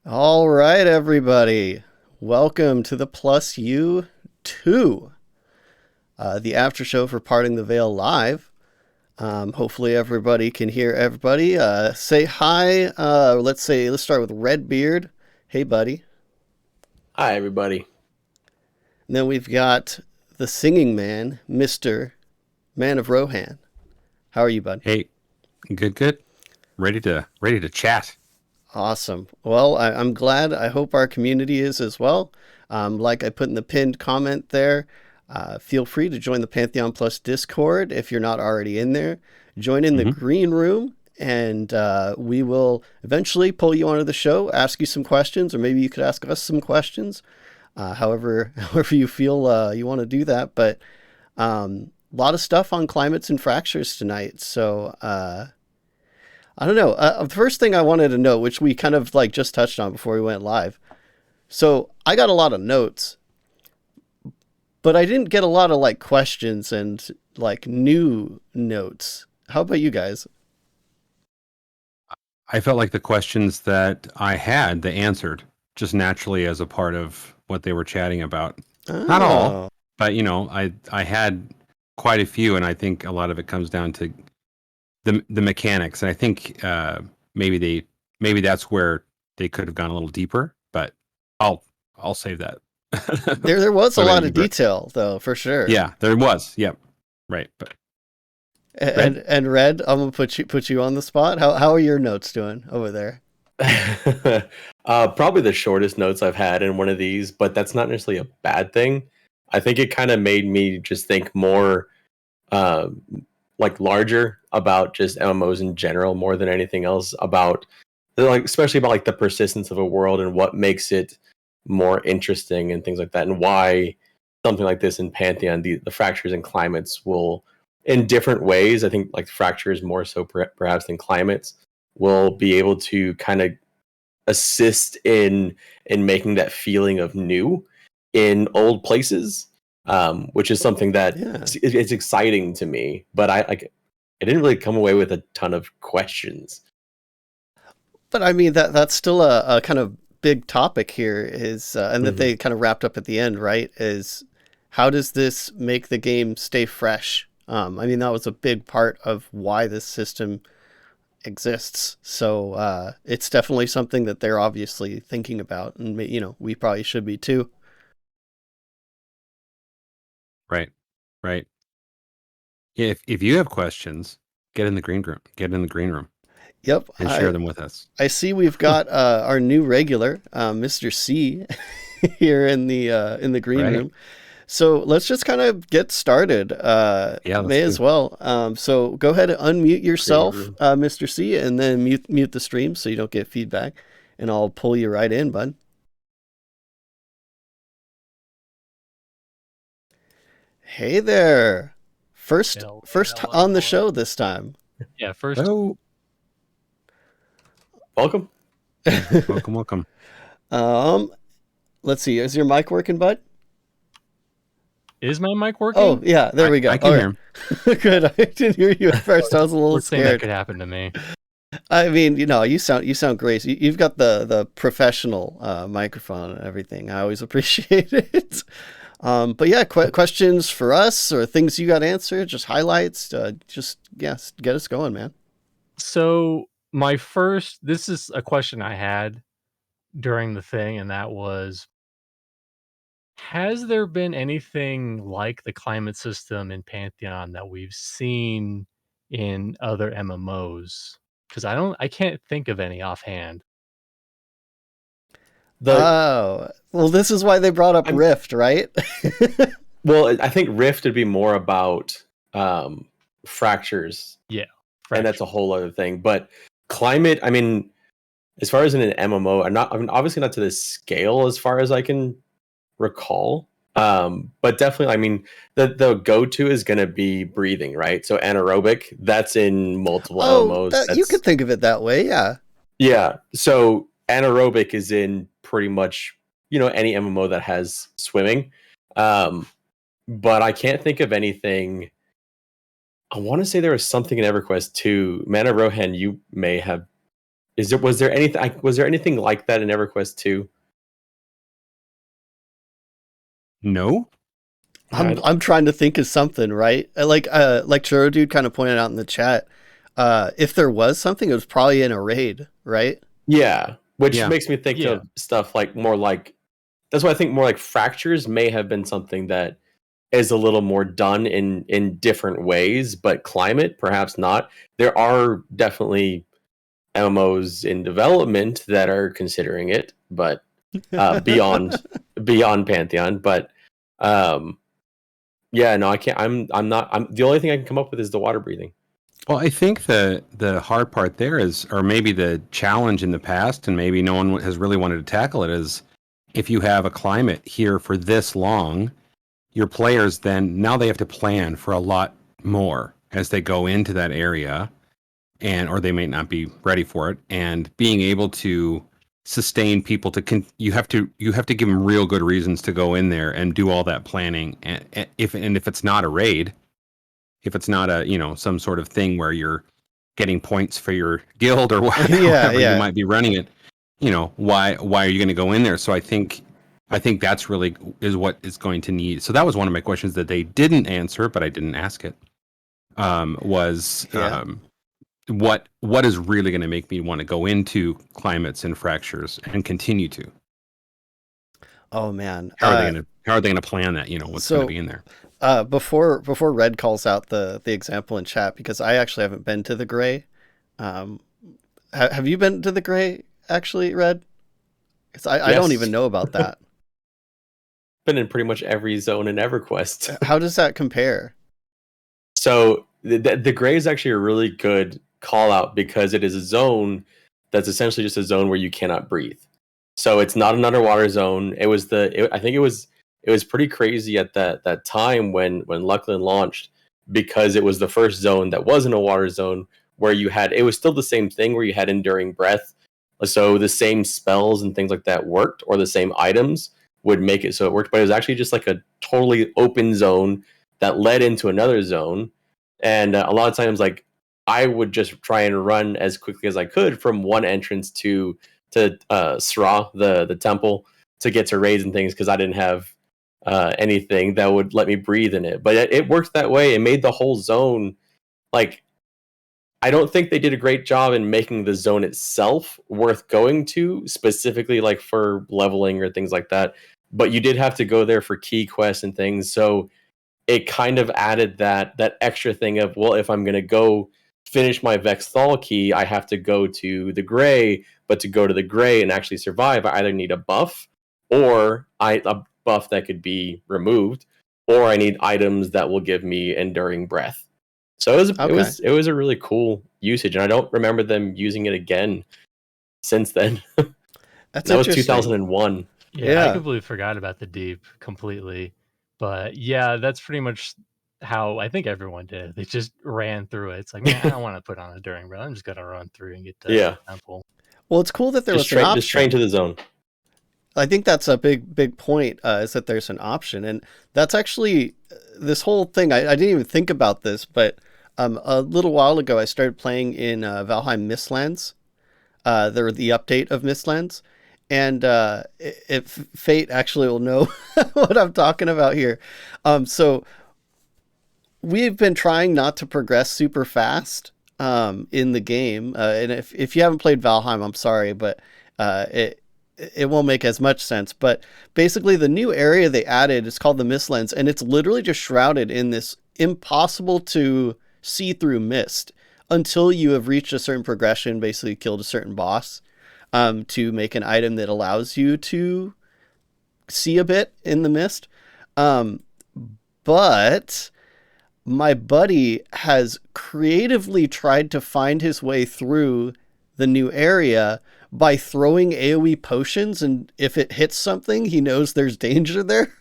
All right, everybody. Welcome to the Plus U 2, the after show for Parting the Veil Live. Hopefully, everybody can hear everybody. Say hi. Let's start with Redbeard. Hey, buddy. Hi, everybody. And then we've got the singing man, Mr. ManOfRohan. How are you, bud? Hey, good. Ready to chat. Awesome. Well, I'm glad. I hope our community is as well. Like I put in the pinned comment there, feel free to join the Pantheon Plus Discord if you're not already in there. Join in the green room, and we will eventually pull you onto the show, ask you some questions, or maybe you could ask us some questions. However you feel you want to do that. But a lot of stuff on climates and fractures tonight. So I don't know. The first thing I wanted to know, which we kind of like just touched on before we went live. So I got a lot of notes, but I didn't get a lot of like questions and like new notes. How about you guys? I felt like the questions that I had, they answered just naturally as a part of what they were chatting about. Not all, but I had quite a few, and I think a lot of it comes down to the mechanics. And I think maybe that's where they could have gone a little deeper, but I'll save that. There was a lot of detail though, for sure. Yeah, there was. Yep. Right. But and Red, I'm gonna put you on the spot. How are your notes doing over there? Probably the shortest notes I've had in one of these, but that's not necessarily a bad thing. I think it kind of made me just think more like larger about just MMOs in general more than anything else, about like especially about like the persistence of a world and what makes it more interesting and things like that, and why something like this in Pantheon, the fractures and climates will, in different ways, I think like fractures more so perhaps than climates, will be able to kind of assist in making that feeling of new in old places, which is something that it's exciting to me. But I didn't really come away with a ton of questions. But I mean that's still a kind of big topic here is, and that they kind of wrapped up at the end, right? Is how does this make the game stay fresh? I mean, that was a big part of why this system exists. So it's definitely something that they're obviously thinking about, and we probably should be too. Right. Yeah, if you have questions, get in the green room. Yep, and share them with us. I see we've got our new regular, Mr. C, here in the green room. So let's just kind of get started. May as well. So go ahead and unmute yourself, Mr. C, and then mute the stream so you don't get feedback, and I'll pull you right in, bud. Hey there. First on the show this time. Yeah, first. Oh. Welcome. Welcome. Let's see. Is your mic working, bud? Is my mic working? Oh, yeah. There we go. I can hear him. Good. I didn't hear you at first. I was a little scared. That could happen to me. I mean, you sound great. You've got the professional microphone and everything. I always appreciate it. But yeah, questions for us or things you got answered, just highlights, get us going, man. So this is a question I had during the thing, and that was, has there been anything like the climate system in Pantheon that we've seen in other MMOs? Because I can't think of any offhand. Well, this is why they brought up Rift, right? Well, I think Rift would be more about fractures. Yeah. And that's a whole other thing. But climate, I mean, as far as in an MMO, I'm obviously not to this scale as far as I can recall. But definitely, I mean, the go-to is going to be breathing, right? So anaerobic, that's in multiple MMOs. You could think of it that way, yeah. Yeah. So anaerobic is in pretty much, any MMO that has swimming. But I can't think of anything. I want to say there was something in EverQuest 2. ManOfRohan, you may have was there anything like that in EverQuest 2? No. I'm trying to think of something, right? Like Churro Dude kind of pointed out in the chat. If there was something, it was probably in a raid, right? Yeah, which Yeah. makes me think of stuff like more like, that's why I think more like Fractures may have been something that is a little more done in different ways, but Climate perhaps not. There are definitely MMOs in development that are considering it, but beyond Pantheon. But yeah, no, I can't. I'm not. I'm the only thing I can come up with is the water breathing. Well, I think the hard part there is, or maybe the challenge in the past, and maybe no one has really wanted to tackle it, is if you have a climate here for this long, your players then now they have to plan for a lot more as they go into that area, and or they may not be ready for it, and being able to sustain people you have to give them real good reasons to go in there and do all that planning, and if it's not a raid, if it's not a some sort of thing where you're getting points for your guild or however you might be running it, why are you going to go in there? So I think that's really is what is going to need. So that was one of my questions that they didn't answer, but I didn't ask it. What is really going to make me want to go into Climates and Fractures and continue to? Oh man, how are they going to plan that? What's going to be in there? Before Red calls out the example in chat, because I actually haven't been to the Gray. Have you been to the Gray actually, Red? Because I don't even know about that. Been in pretty much every zone in EverQuest. How does that compare? So the Gray is actually a really good call out because it is a zone that's essentially just a zone where you cannot breathe. So it's not an underwater zone. I think it was pretty crazy at that time when Luckland launched, because it was the first zone that wasn't a water zone where it was still the same thing where you had enduring breath. So the same spells and things like that worked, or the same items would make it so it worked, but it was actually just like a totally open zone that led into another zone. And a lot of times, like, I would just try and run as quickly as I could from one entrance to Sra, the temple, to get to raids and things, because I didn't have anything that would let me breathe in it. But it worked that way. It made the whole zone, like, I don't think they did a great job in making the zone itself worth going to, specifically like for leveling or things like that. But you did have to go there for key quests and things. So it kind of added that extra thing of, well, if I'm going to go finish my Vexthal key, I have to go to the Gray. But to go to the Gray and actually survive, I either need a buff, or a buff that could be removed, or I need items that will give me enduring breath. So it was a really cool usage, and I don't remember them using it again since then. That was 2001. Yeah, I completely forgot about the Deep completely. But yeah, that's pretty much how I think everyone did. They just ran through it. It's like, man, I don't want to put on a enduring breath. I'm just gonna run through and get to the temple. Well, it's cool that there was an option. Just train to the zone. I think that's a big point, is that there's an option. And that's actually this whole thing. I didn't even think about this, but a little while ago, I started playing in Valheim Mistlands, the update of Mistlands. And if Fate actually will know what I'm talking about here. So we've been trying not to progress super fast in the game. And if you haven't played Valheim, I'm sorry, but it won't make as much sense. But basically the new area they added is called the Mistlands, and it's literally just shrouded in this impossible to see through mist until you have reached a certain progression, basically killed a certain boss, to make an item that allows you to see a bit in the mist. But my buddy has creatively tried to find his way through the new area by throwing AoE potions, and if it hits something, he knows there's danger there.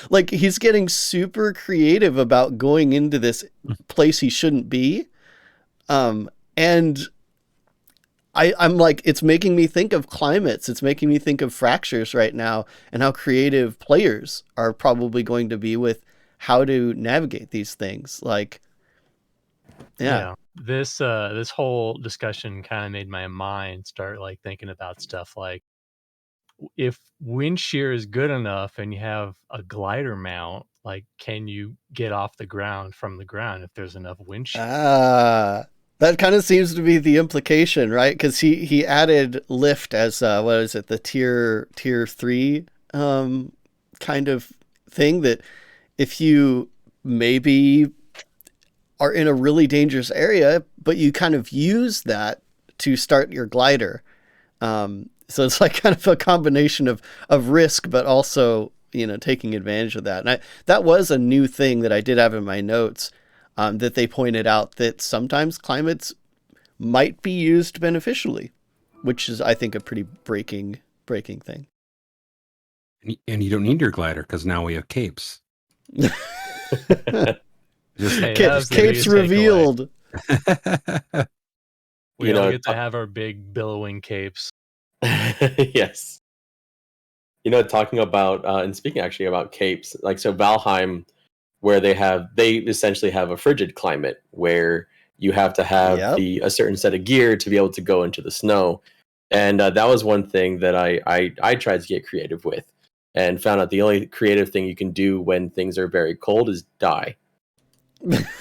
Like, he's getting super creative about going into this place he shouldn't be. And I'm like, it's making me think of Climates. It's making me think of Fractures right now, and how creative players are probably going to be with how to navigate these things. Like, Yeah. This whole discussion kind of made my mind start like thinking about stuff like if wind shear is good enough and you have a glider mount, like can you get off the ground from the ground if there's enough wind shear? That kind of seems to be the implication, right? Because he added lift as what is it, the tier 3 kind of thing, that if you maybe are in a really dangerous area, but you kind of use that to start your glider. So it's like kind of a combination of risk, but also, taking advantage of that. And that was a new thing that I did have in my notes, that they pointed out that sometimes climates might be used beneficially, which is, I think, a pretty breaking thing. And you don't need your glider because now we have capes. Just hey, capes revealed. We all get to have our big billowing capes. Yes. Talking about and speaking actually about capes, like so Valheim, where they essentially have a frigid climate where you have to have a certain set of gear to be able to go into the snow. And that was one thing that I tried to get creative with, and found out the only creative thing you can do when things are very cold is die.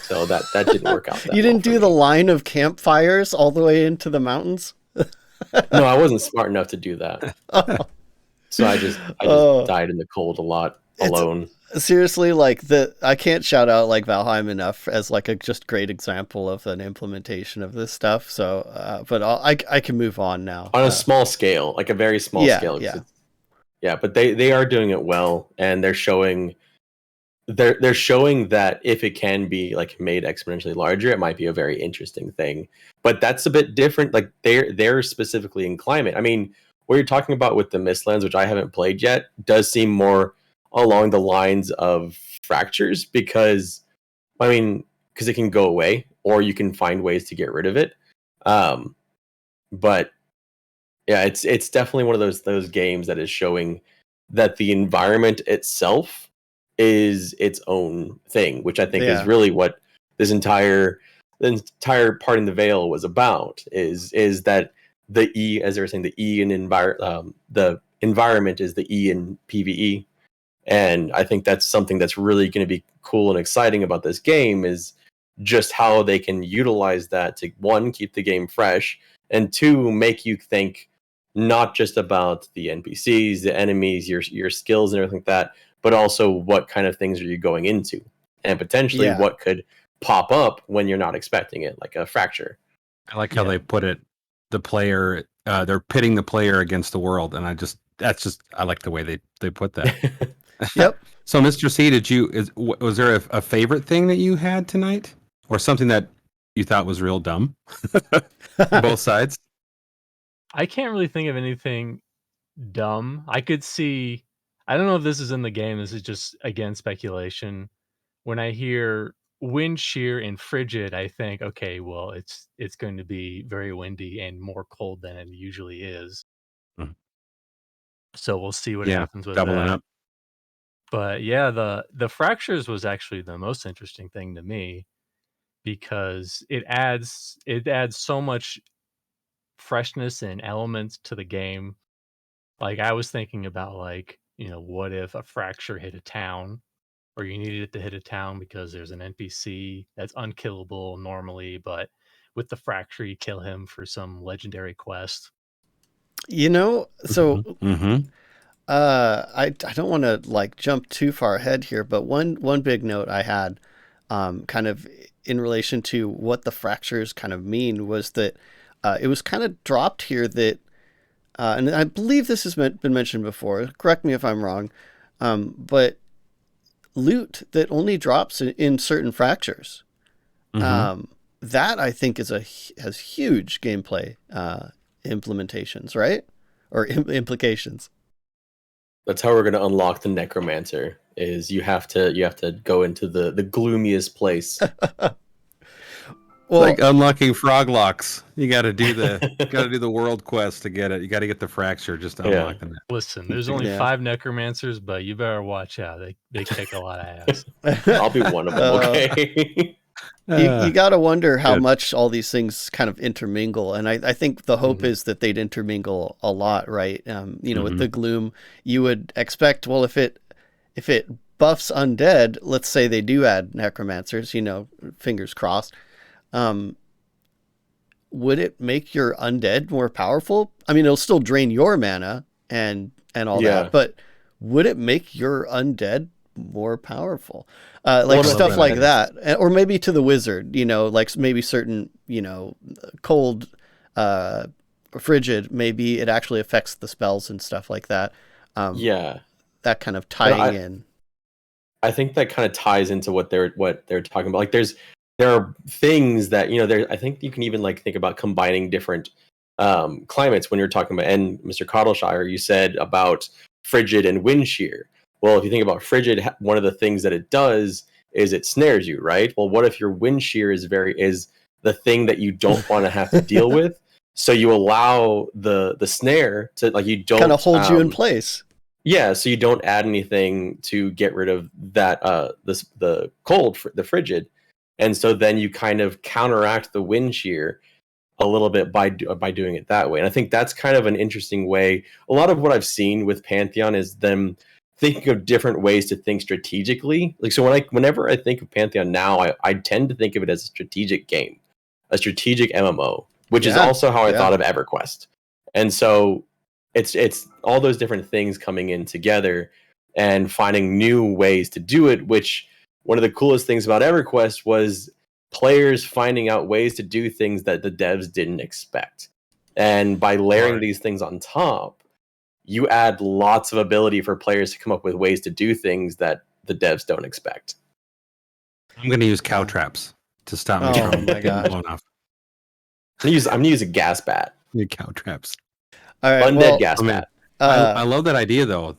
So that didn't work out. You didn't do the line of campfires all the way into the mountains? No, I wasn't smart enough to do that. So I just died in the cold a lot alone. Seriously, like I can't shout out like Valheim enough as like a just great example of an implementation of this stuff. So, but I can move on now. On a small scale, like a very small scale. Yeah, but they are doing it well, and they're showing that if it can be like made exponentially larger, it might be a very interesting thing. But that's a bit different. Like they're specifically in climate. I mean, what you're talking about with the Mistlands, which I haven't played yet, does seem more along the lines of fractures, because it can go away, or you can find ways to get rid of it. But yeah, it's definitely one of those games that is showing that the environment itself is its own thing, which I think is really what this entire Parting the Veil was about. Is that the E, as they were saying, the E in the environment is the E in PvE, and I think that's something that's really going to be cool and exciting about this game, is just how they can utilize that to, one, keep the game fresh, and two, make you think not just about the NPCs, the enemies, your skills and everything like that, but also what kind of things are you going into, and potentially what could pop up when you're not expecting it, like a fracture. I like how they put it. The player, they're pitting the player against the world, and I like the way they put that. Yep. So, Mr. C, was there a favorite thing that you had tonight, or something that you thought was real dumb? Both sides. I can't really think of anything dumb. I could see. I don't know if this is in the game. This is just, again, speculation. When I hear wind shear and frigid, I think, okay, well, it's going to be very windy and more cold than it usually is. Mm. So we'll see what happens with doubling that. Up. But yeah, the fractures was actually the most interesting thing to me, because it adds so much freshness and elements to the game. Like I was thinking about like, what if a fracture hit a town, or you needed it to hit a town because there's an NPC that's unkillable normally, but with the fracture you kill him for some legendary quest. So I don't want to like jump too far ahead here, but one big note I had, kind of in relation to what the fractures kind of mean, was that it was kind of dropped here that, and I believe this has been mentioned before, correct me if I'm wrong, but loot that only drops in certain fractures. That I think has huge gameplay implementations, right? Or implications. That's how we're going to unlock the Necromancer. Is you have to go into the gloomiest place. Well, like unlocking frog locks. You got to do the world quest to get it. You got to get the fracture just to unlock them. Listen, there's only 5 Necromancers, but you better watch out. They kick a lot of ass. I'll be one of them. Okay. You got to wonder how Good. much all these things kind of intermingle, and I think the hope is that they'd intermingle a lot, right? With the gloom, you would expect, well, if it buffs undead, let's say they do add necromancers, fingers crossed. Would it make your undead more powerful? I mean, it'll still drain your mana and all that, but would it make your undead more powerful? Stuff like that. Or maybe to the wizard, like maybe certain, cold, frigid, maybe it actually affects the spells and stuff like that. That kind of tying in. I think that kind of ties into what they're talking about. Like there are things that, I think you can even like think about combining different climates when you're talking about, and Mr. Cottleshire, you said about frigid and wind shear. Well, if you think about frigid, one of the things that it does is it snares you, right? Well, what if your wind shear is the thing that you don't want to have to deal with? So you allow the snare to, like, you don't kind of hold you in place. Yeah, so you don't add anything to get rid of that the cold, the frigid, and so then you kind of counteract the wind shear a little bit by doing it that way. And I think that's kind of an interesting way. A lot of what I've seen with Pantheon is them thinking of different ways to think strategically. Like, so whenever I think of Pantheon now, I tend to think of it as a strategic game, a strategic MMO, which is also how I thought of EverQuest. And so it's all those different things coming in together and finding new ways to do it, which one of the coolest things about EverQuest was players finding out ways to do things that the devs didn't expect. And by layering these things on top, you add lots of ability for players to come up with ways to do things that the devs don't expect. I'm going to use cow traps to stop me from getting blown off. I'm going to use a gas bat. Cow traps. All right, Undead gas bat. I love that idea though.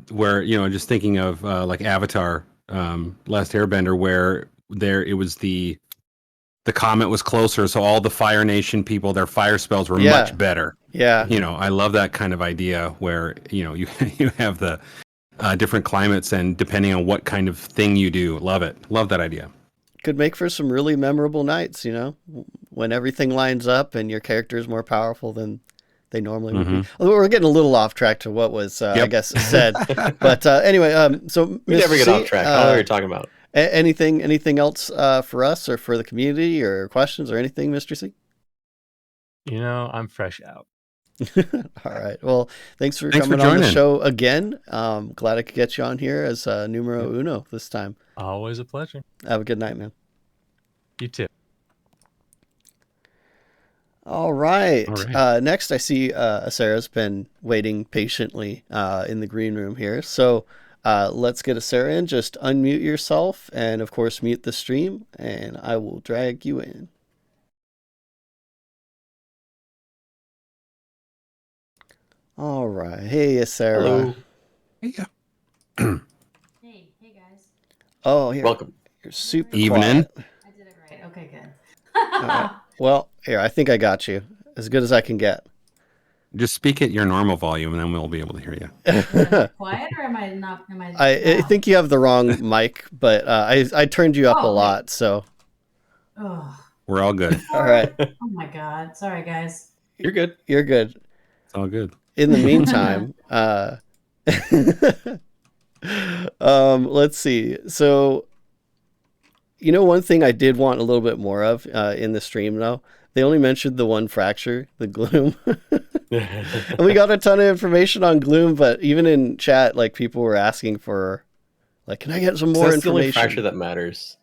Where just thinking of like Avatar, Last Airbender, where it was the comet was closer, so all the Fire Nation people, their fire spells were much better. Yeah. I love that kind of idea where you have the different climates, and depending on what kind of thing you do, love it. Love that idea. Could make for some really memorable nights. When everything lines up and your character is more powerful than they normally would be. We're getting a little off track to what was, I guess, said. But anyway, so we never get off track. I don't know what you're talking about. Anything else for us or for the community, or questions or anything, Mr. C? I'm fresh out. All right. Well, thanks for coming on the show again. Glad I could get you on here as numero uno this time. Always a pleasure. Have a good night, man. You too. All right. Next, I see Sarah's been waiting patiently in the green room here. So let's get Sarah in. Just unmute yourself and, of course, mute the stream, and I will drag you in. All right. Hey, Sarah. Hello. Hey guys. Oh, here. Welcome. You're super Evening. quiet. I did it right. Okay, good. Right. Well, here, I think I got you. As good as I can get. Just speak at your normal volume, and then we'll be able to hear you. Quiet, or am I not? I think you have the wrong mic, but I turned you up a lot, so. Oh. We're all good. All right. Oh my God. Sorry, guys. You're good. You're good. It's all good. In the meantime, let's see. So, one thing I did want a little bit more of in the stream, though, they only mentioned the one fracture, the gloom. And we got a ton of information on gloom, but even in chat, like, people were asking for, like, can I get some more that's information? The only fracture that matters.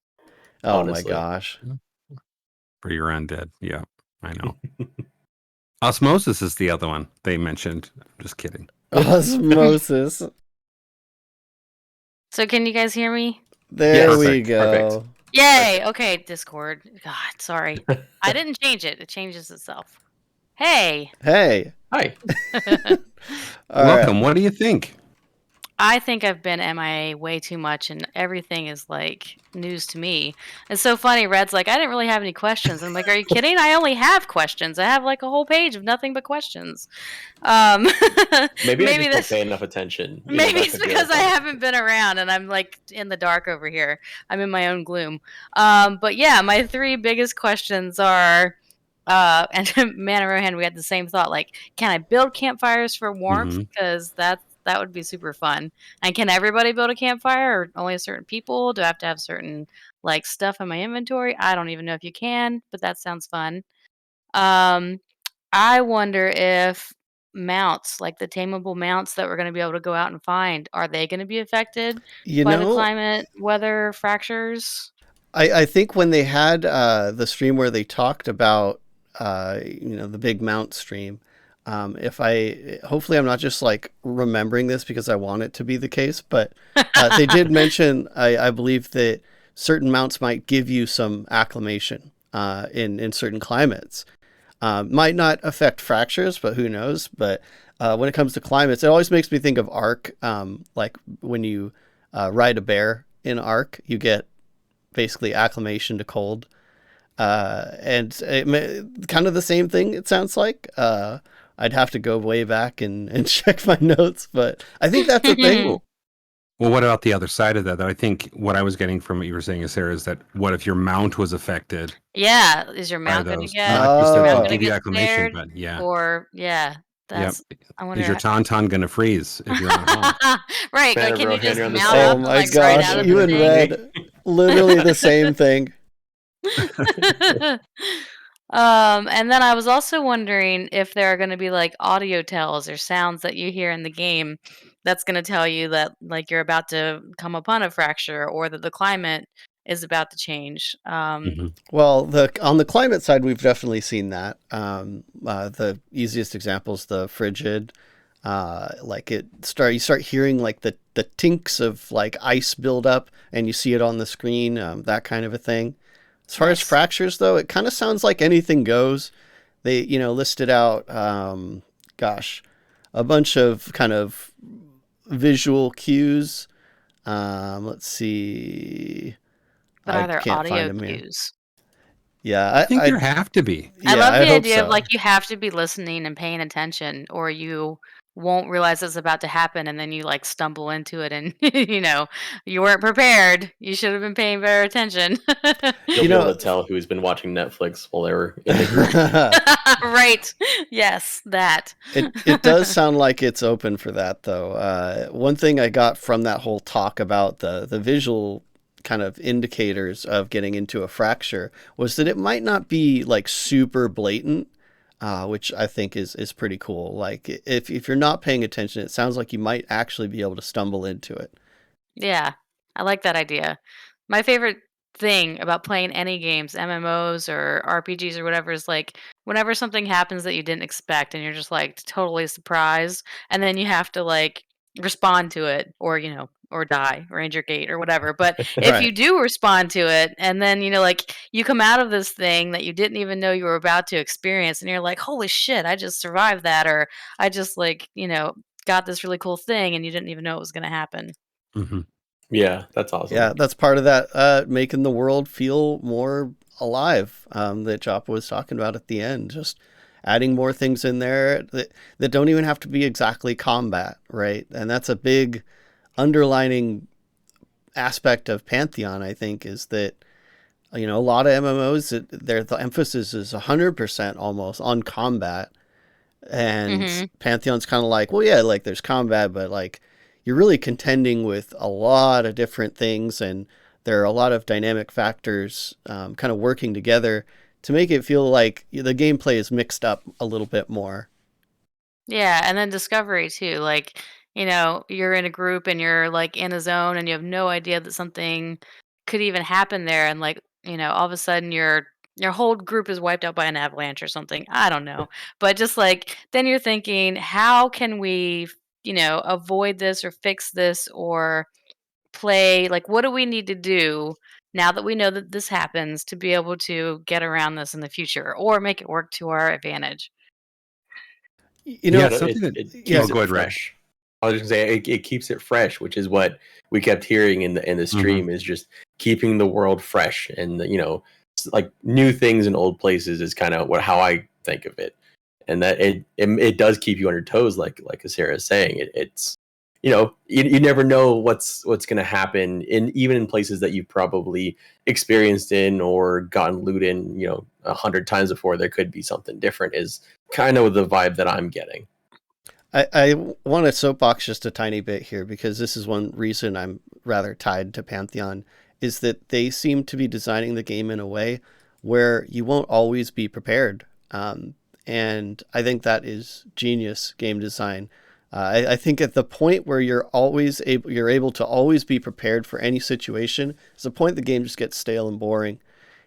Oh honestly. My gosh. For your undead. Yeah, I know. Osmosis is the other one they mentioned. I'm just kidding. Osmosis. So can you guys hear me? There we go. Perfect. Yay! Okay, Discord. God, sorry. I didn't change it. It changes itself. Hey. Hey. Hi. Welcome. Right. What do you think? I think I've been MIA way too much, and everything is like news to me. It's so funny. Red's like, I didn't really have any questions. And I'm like, are you kidding? I only have questions. I have like a whole page of nothing but questions. Maybe I maybe just don't pay enough attention. You know, maybe that it's could be because our I problem. haven't been around and I'm like in the dark over here. I'm in my own gloom. But yeah, my three biggest questions are, and ManOfRohan, we had the same thought. Like, can I build campfires for warmth? Because that would be super fun. And can everybody build a campfire, or only certain people? Do I have to have certain like stuff in my inventory? I don't even know if you can, but that sounds fun. Um, I wonder if mounts, like the tameable mounts that we're going to be able to go out and find, are they going to be affected You by the know, climate, weather, fractures? I think when they had the stream where they talked about the big mount stream, if I hopefully I'm not just like remembering this because I want it to be the case, but they did mention I believe that certain mounts might give you some acclimation in certain climates. Might not affect fractures, but who knows? But when it comes to climates, it always makes me think of Ark. Like when you ride a bear in Ark, you get basically acclimation to cold. And kind of the same thing, it sounds like. I'd have to go way back and check my notes, but I think that's a thing. Well, what about the other side of that, though? I think what I was getting from what you were saying, Sarah, is that what if your mount was affected Yeah, is your by mount going to those? get Not just that mount they'll going to give you get acclimation, spared? but yeah. Or yeah, Yep. that's I Is wonder. your tauntaun going to freeze if you're on home? Right, like can you ManOfRohan, just you're on the mount same Oh up and my like ride gosh, out of you the and thing? Red, literally the same thing. And then I was also wondering if there are going to be like audio tells or sounds that you hear in the game that's going to tell you that like you're about to come upon a fracture or that the climate is about to change. Well, on the climate side, we've definitely seen that. The easiest example is the frigid. Like you start hearing like the tinks of like ice build up, and you see it on the screen. That kind of a thing. As far as Nice. fractures, though, it kind of sounds like anything goes. They listed out, a bunch of kind of visual cues. Let's see. But I are there can't find audio them here. cues? Yeah, I think there have to be. I yeah, love I the hope idea of so. like you have to be listening and paying attention or you won't realize it's about to happen and then you like stumble into it and you weren't prepared. You should have been paying better attention. You'll be able to tell who's been watching Netflix while they were in the group. Right. Yes, that. It does sound like it's open for that, though. One thing I got from that whole talk about the visual kind of indicators of getting into a fracture was that it might not be like super blatant, which I think is pretty cool. Like if you're not paying attention, it sounds like you might actually be able to stumble into it. Yeah, I like that idea. My favorite thing about playing any games, MMOs or RPGs or whatever, is like whenever something happens that you didn't expect and you're just like totally surprised, and then you have to like respond to it or die or end your gate or whatever. But if you Right. do respond to it and then, like you come out of this thing that you didn't even know you were about to experience and you're like, holy shit, I just survived that, or I just like, got this really cool thing and you didn't even know it was going to happen. Mm-hmm. Yeah, that's awesome. Yeah, that's part of that making the world feel more alive that Joppa was talking about at the end. Just adding more things in there that don't even have to be exactly combat, right? And that's a big underlining aspect of Pantheon, I think, is that a lot of MMOs, the emphasis is 100% almost on combat, and Pantheon's kind of like, well, yeah, like there's combat, but like you're really contending with a lot of different things, and there are a lot of dynamic factors kind of working together to make it feel like the gameplay is mixed up a little bit more. Yeah, and then discovery too. Like, you're in a group and you're like in a zone and you have no idea that something could even happen there and like, all of a sudden your whole group is wiped out by an avalanche or something. I don't know. But just like then you're thinking, how can we, avoid this or fix this or play like what do we need to do now that we know that this happens to be able to get around this in the future or make it work to our advantage? You know, Yeah, something that it yeah, keeps go it ahead, Red. fresh. I was just gonna say it keeps it fresh, which is what we kept hearing in the stream is just keeping the world fresh, and like new things in old places is kind of how I think of it, and that it does keep you on your toes, like Sarah is saying. It's you never know what's going to happen even in places that you've probably experienced in or gotten loot in 100 times before. There could be something different is kind of the vibe that I'm getting. I want to soapbox just a tiny bit here, because this is one reason I'm rather tied to Pantheon, is that they seem to be designing the game in a way where you won't always be prepared. And I think that is genius game design. I think at the point where you're able to always be prepared for any situation, is the point the game just gets stale and boring.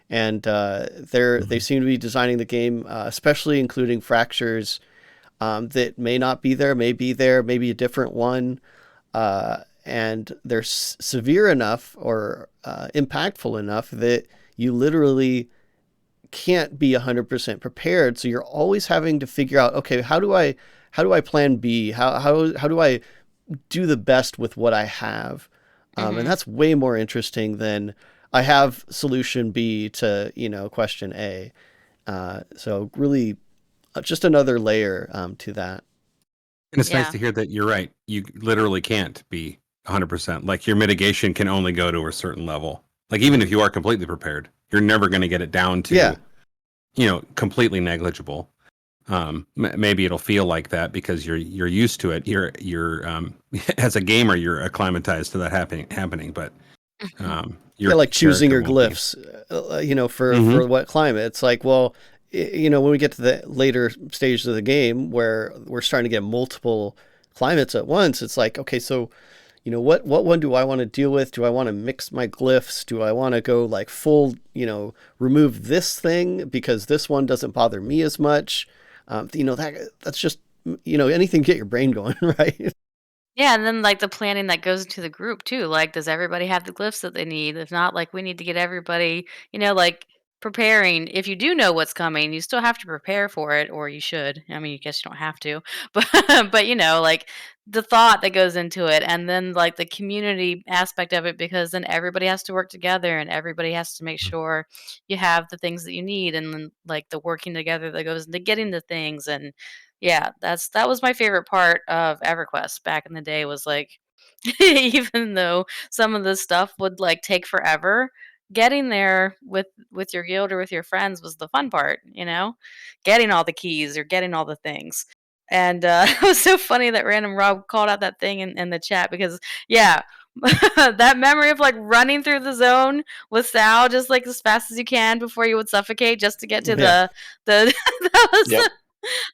And they seem to be designing the game, especially including fractures, that may not be there, may be there, maybe a different one. And they're severe enough or impactful enough that you literally can't be 100% prepared. So you're always having to figure out, okay, how do I plan B? How do I do the best with what I have? And that's way more interesting than I have solution B to, question A. So really just another layer to that. And it's nice to hear that you're right. You literally can't be 100%. Like your mitigation can only go to a certain level. Like even if you are completely prepared, you're never going to get it down to, completely negligible. Maybe it'll feel like that because you're used to it. You're as a gamer, you're acclimatized to that happening. But you're like choosing your glyphs, for what climate. It's like, well, when we get to the later stages of the game where we're starting to get multiple climates at once, it's like, okay, so, what one do I want to deal with? Do I want to mix my glyphs? Do I want to go like full, remove this thing because this one doesn't bother me as much? That's just, anything to get your brain going, right? Yeah, and then like the planning that goes into the group too. Like, does everybody have the glyphs that they need? If not, like we need to get everybody, like preparing. If you do know what's coming, you still have to prepare for it, or you should. I mean, I guess you don't have to, but like the thought that goes into it, and then like the community aspect of it, because then everybody has to work together, and everybody has to make sure you have the things that you need, and then like the working together that goes into getting the things. And yeah, that was my favorite part of EverQuest back in the day, was like even though some of the stuff would like take forever, getting there with your guild or with your friends was the fun part, getting all the keys or getting all the things. And it was so funny that Random Rob called out that thing in the chat, because that memory of like running through the zone with Sal just like as fast as you can before you would suffocate just to get to the that was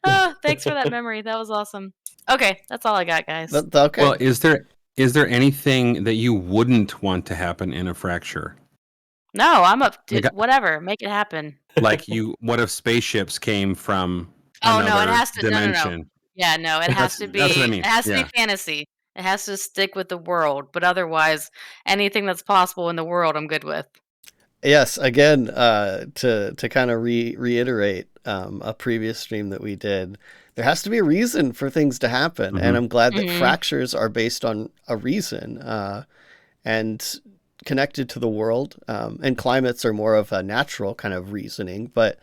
oh, thanks for that memory. That was awesome. Okay, that's all I got, guys. Okay. Well, is there anything that you wouldn't want to happen in a fracture? No, I'm up to whatever. Make it happen. Like what if spaceships came from another another it has to dimension? No. Yeah, no, it has to be that's what I mean. It has to be fantasy. It has to stick with the world, but otherwise anything that's possible in the world I'm good with. Yes, again, to kind of reiterate a previous stream that we did, there has to be a reason for things to happen, and I'm glad that fractures are based on a reason and connected to the world, and climates are more of a natural kind of reasoning, but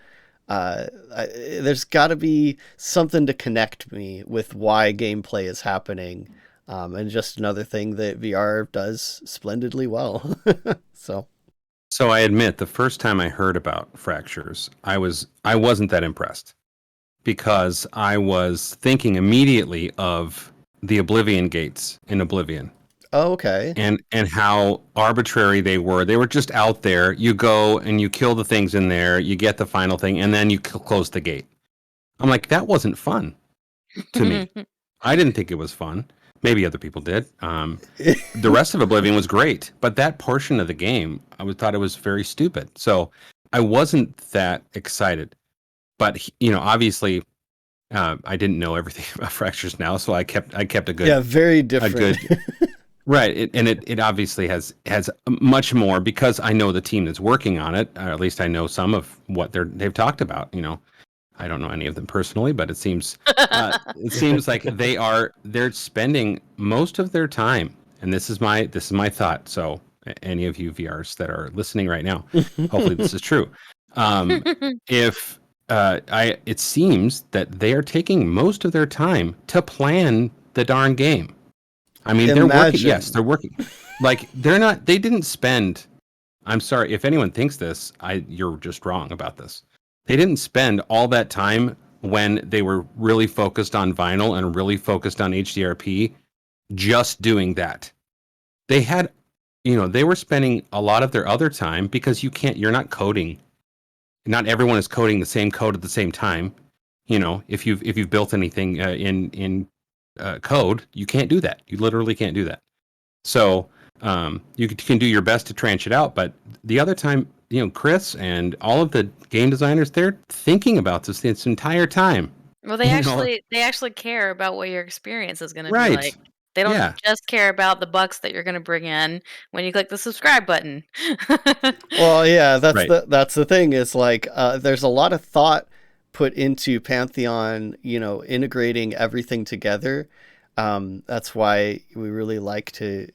there's got to be something to connect me with why gameplay is happening, and just another thing that VR does splendidly well. So I admit, the first time I heard about fractures, I wasn't that impressed, because I was thinking immediately of the Oblivion gates in Oblivion. Oh, okay. And how arbitrary they were. They were just out there. You go and you kill the things in there, you get the final thing, and then you close the gate. I'm like, that wasn't fun to me. I didn't think it was fun. Maybe other people did. The rest of Oblivion was great, but that portion of the game, I thought it was very stupid. So I wasn't that excited. But obviously, I didn't know everything about fractures now, so I kept a good, very different, a good, right. It obviously has much more, because I know the team that's working on it. Or at least I know some of what they've talked about. I don't know any of them personally, but it seems like they're spending most of their time, and this is my thought. So any of you VRs that are listening right now, hopefully this is true. If it seems that they are taking most of their time to plan the darn game. I mean, they're working. Yes, they're working. Like they didn't spend. I'm sorry if anyone thinks this. You're just wrong about this. They didn't spend all that time when they were really focused on vinyl and really focused on HDRP, just doing that. They had, they were spending a lot of their other time because you're not coding. Not everyone is coding the same code at the same time. If you've built anything in code, you can't do that. You literally can't do that. So you can do your best to tranche it out, but the other time, Chris and all of the game designers, they're thinking about this entire time. Well, they actually care about what your experience is going to be like. They don't just care about the bucks that you're going to bring in when you click the subscribe button. Well, yeah, that's the thing is like there's a lot of thought put into Pantheon, integrating everything together. That's why we really like to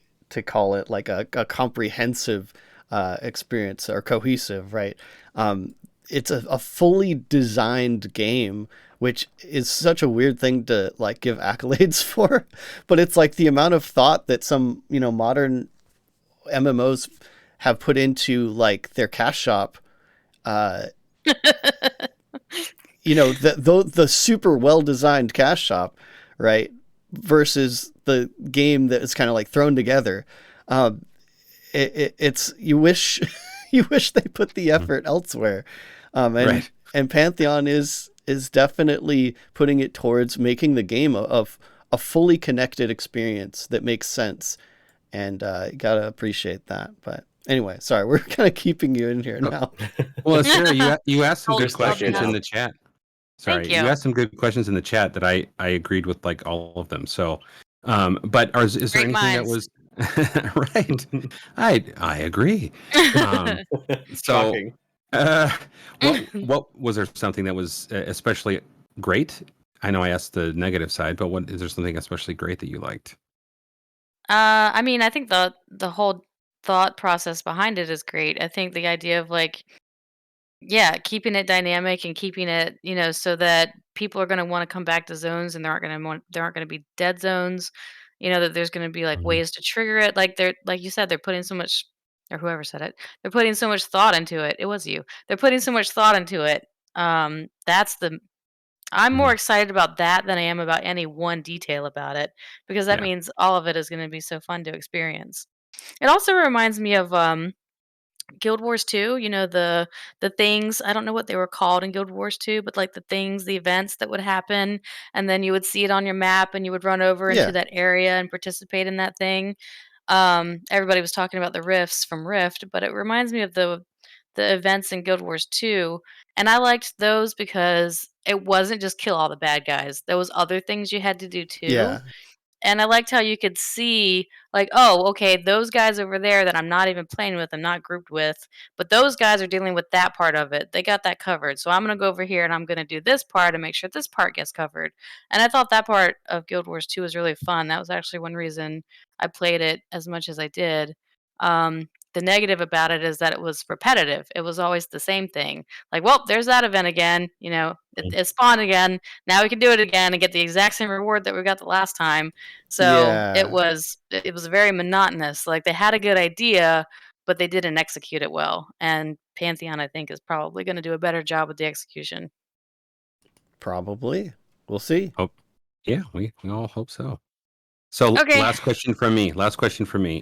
call it like a comprehensive experience or cohesive, right? It's a fully designed game, which is such a weird thing to like give accolades for, but it's like the amount of thought that some modern MMOs have put into like their cash shop. The super well designed cash shop, right, versus the game that is kind of like thrown together. It's you wish they put the effort elsewhere, and Pantheon is definitely putting it towards making the game a fully connected experience that makes sense, and you gotta appreciate that. But anyway, sorry, we're kind of keeping you in here now. Well, Sarah, you asked some good questions in the chat. Sorry, you asked some good questions in the chat that I agreed with, like all of them. So, but is there anything that was right? I agree. Shocking. What was there something that was especially great? I know I asked the negative side, but what is there something especially great that you liked? I mean, I think the whole thought process behind it is great. I think the idea of like, keeping it dynamic and keeping it, so that people are going to want to come back to zones and there aren't going to be dead zones. That there's going to be like ways to trigger it. Like like you said, they're putting so much, or whoever said it, they're putting so much thought into it. It was you. They're putting so much thought into it. I'm more excited about that than I am about any one detail about it, because that means all of it is going to be so fun to experience. It also reminds me of Guild Wars 2, the things, I don't know what they were called in Guild Wars 2, but like the things, the events that would happen, and then you would see it on your map and you would run over into that area and participate in that thing. Everybody was talking about the rifts from Rift, but it reminds me of the events in Guild Wars 2, and I liked those because it wasn't just kill all the bad guys. There was other things you had to do too. Yeah. And I liked how you could see, like, oh, okay, those guys over there that I'm not even playing with, I'm not grouped with, but those guys are dealing with that part of it. They got that covered. So I'm going to go over here and I'm going to do this part and make sure this part gets covered. And I thought that part of Guild Wars 2 was really fun. That was actually one reason I played it as much as I did. The negative about it is that it was repetitive. It was always the same thing. Like, well, there's that event again. It spawned again. Now we can do it again and get the exact same reward that we got the last time. So it was very monotonous. Like they had a good idea, but they didn't execute it well. And Pantheon, I think, is probably going to do a better job with the execution. Probably. We'll see. Oh, yeah, we all hope so. So last question from me.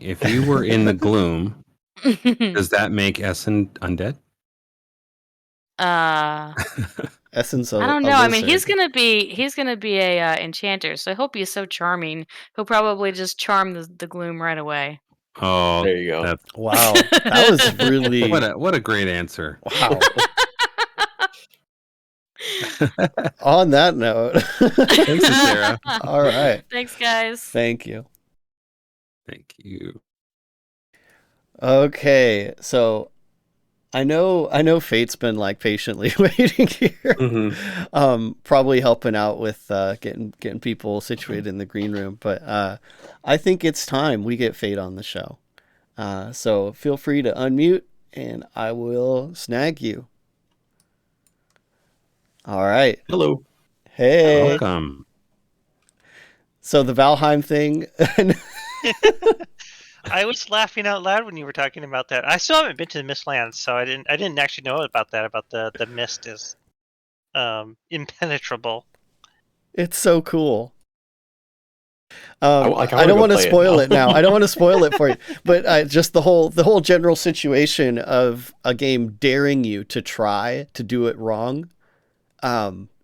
If you were in the gloom, does that make Essen undead? Essen's I don't know. I mean, he's gonna be a enchanter, so I hope he's so charming. He'll probably just charm the gloom right away. Oh, there you go. Wow, that was really what a great answer. Wow. On that note, thanks, Sarah. All right. Thanks, guys. Thank you. Thank you. Okay, so I know Fate's been like patiently waiting here, probably helping out with getting people situated in the green room. But I think it's time we get Fate on the show. So feel free to unmute, and I will snag you. All right. Hello. Hey. Welcome. So the Valheim thing. I was laughing out loud when you were talking about that. I still haven't been to the Mistlands, so I didn't actually know about that. About the mist is impenetrable. It's so cool. I I don't want to play it spoil now. it now. I don't want to spoil it for you, but just the whole general situation of a game daring you to try to do it wrong.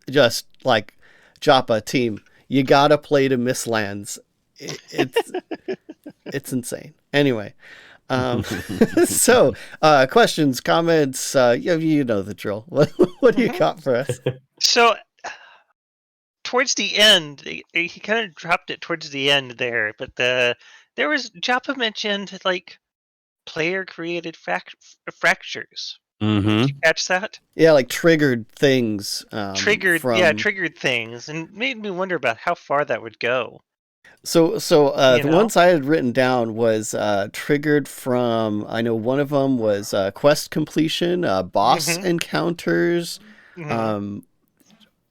Just like Joppa team, you gotta play to Mistlands. It's insane. Anyway, so questions, comments. You know the drill. What do you got for us? So towards the end, he kind of dropped it towards the end there, but there was Joppa mentioned like player created fractures. Did you catch that? Yeah, like triggered things. Triggered things, and made me wonder about how far that would go. So the ones I had written down was triggered from. I know one of them was quest completion, boss encounters.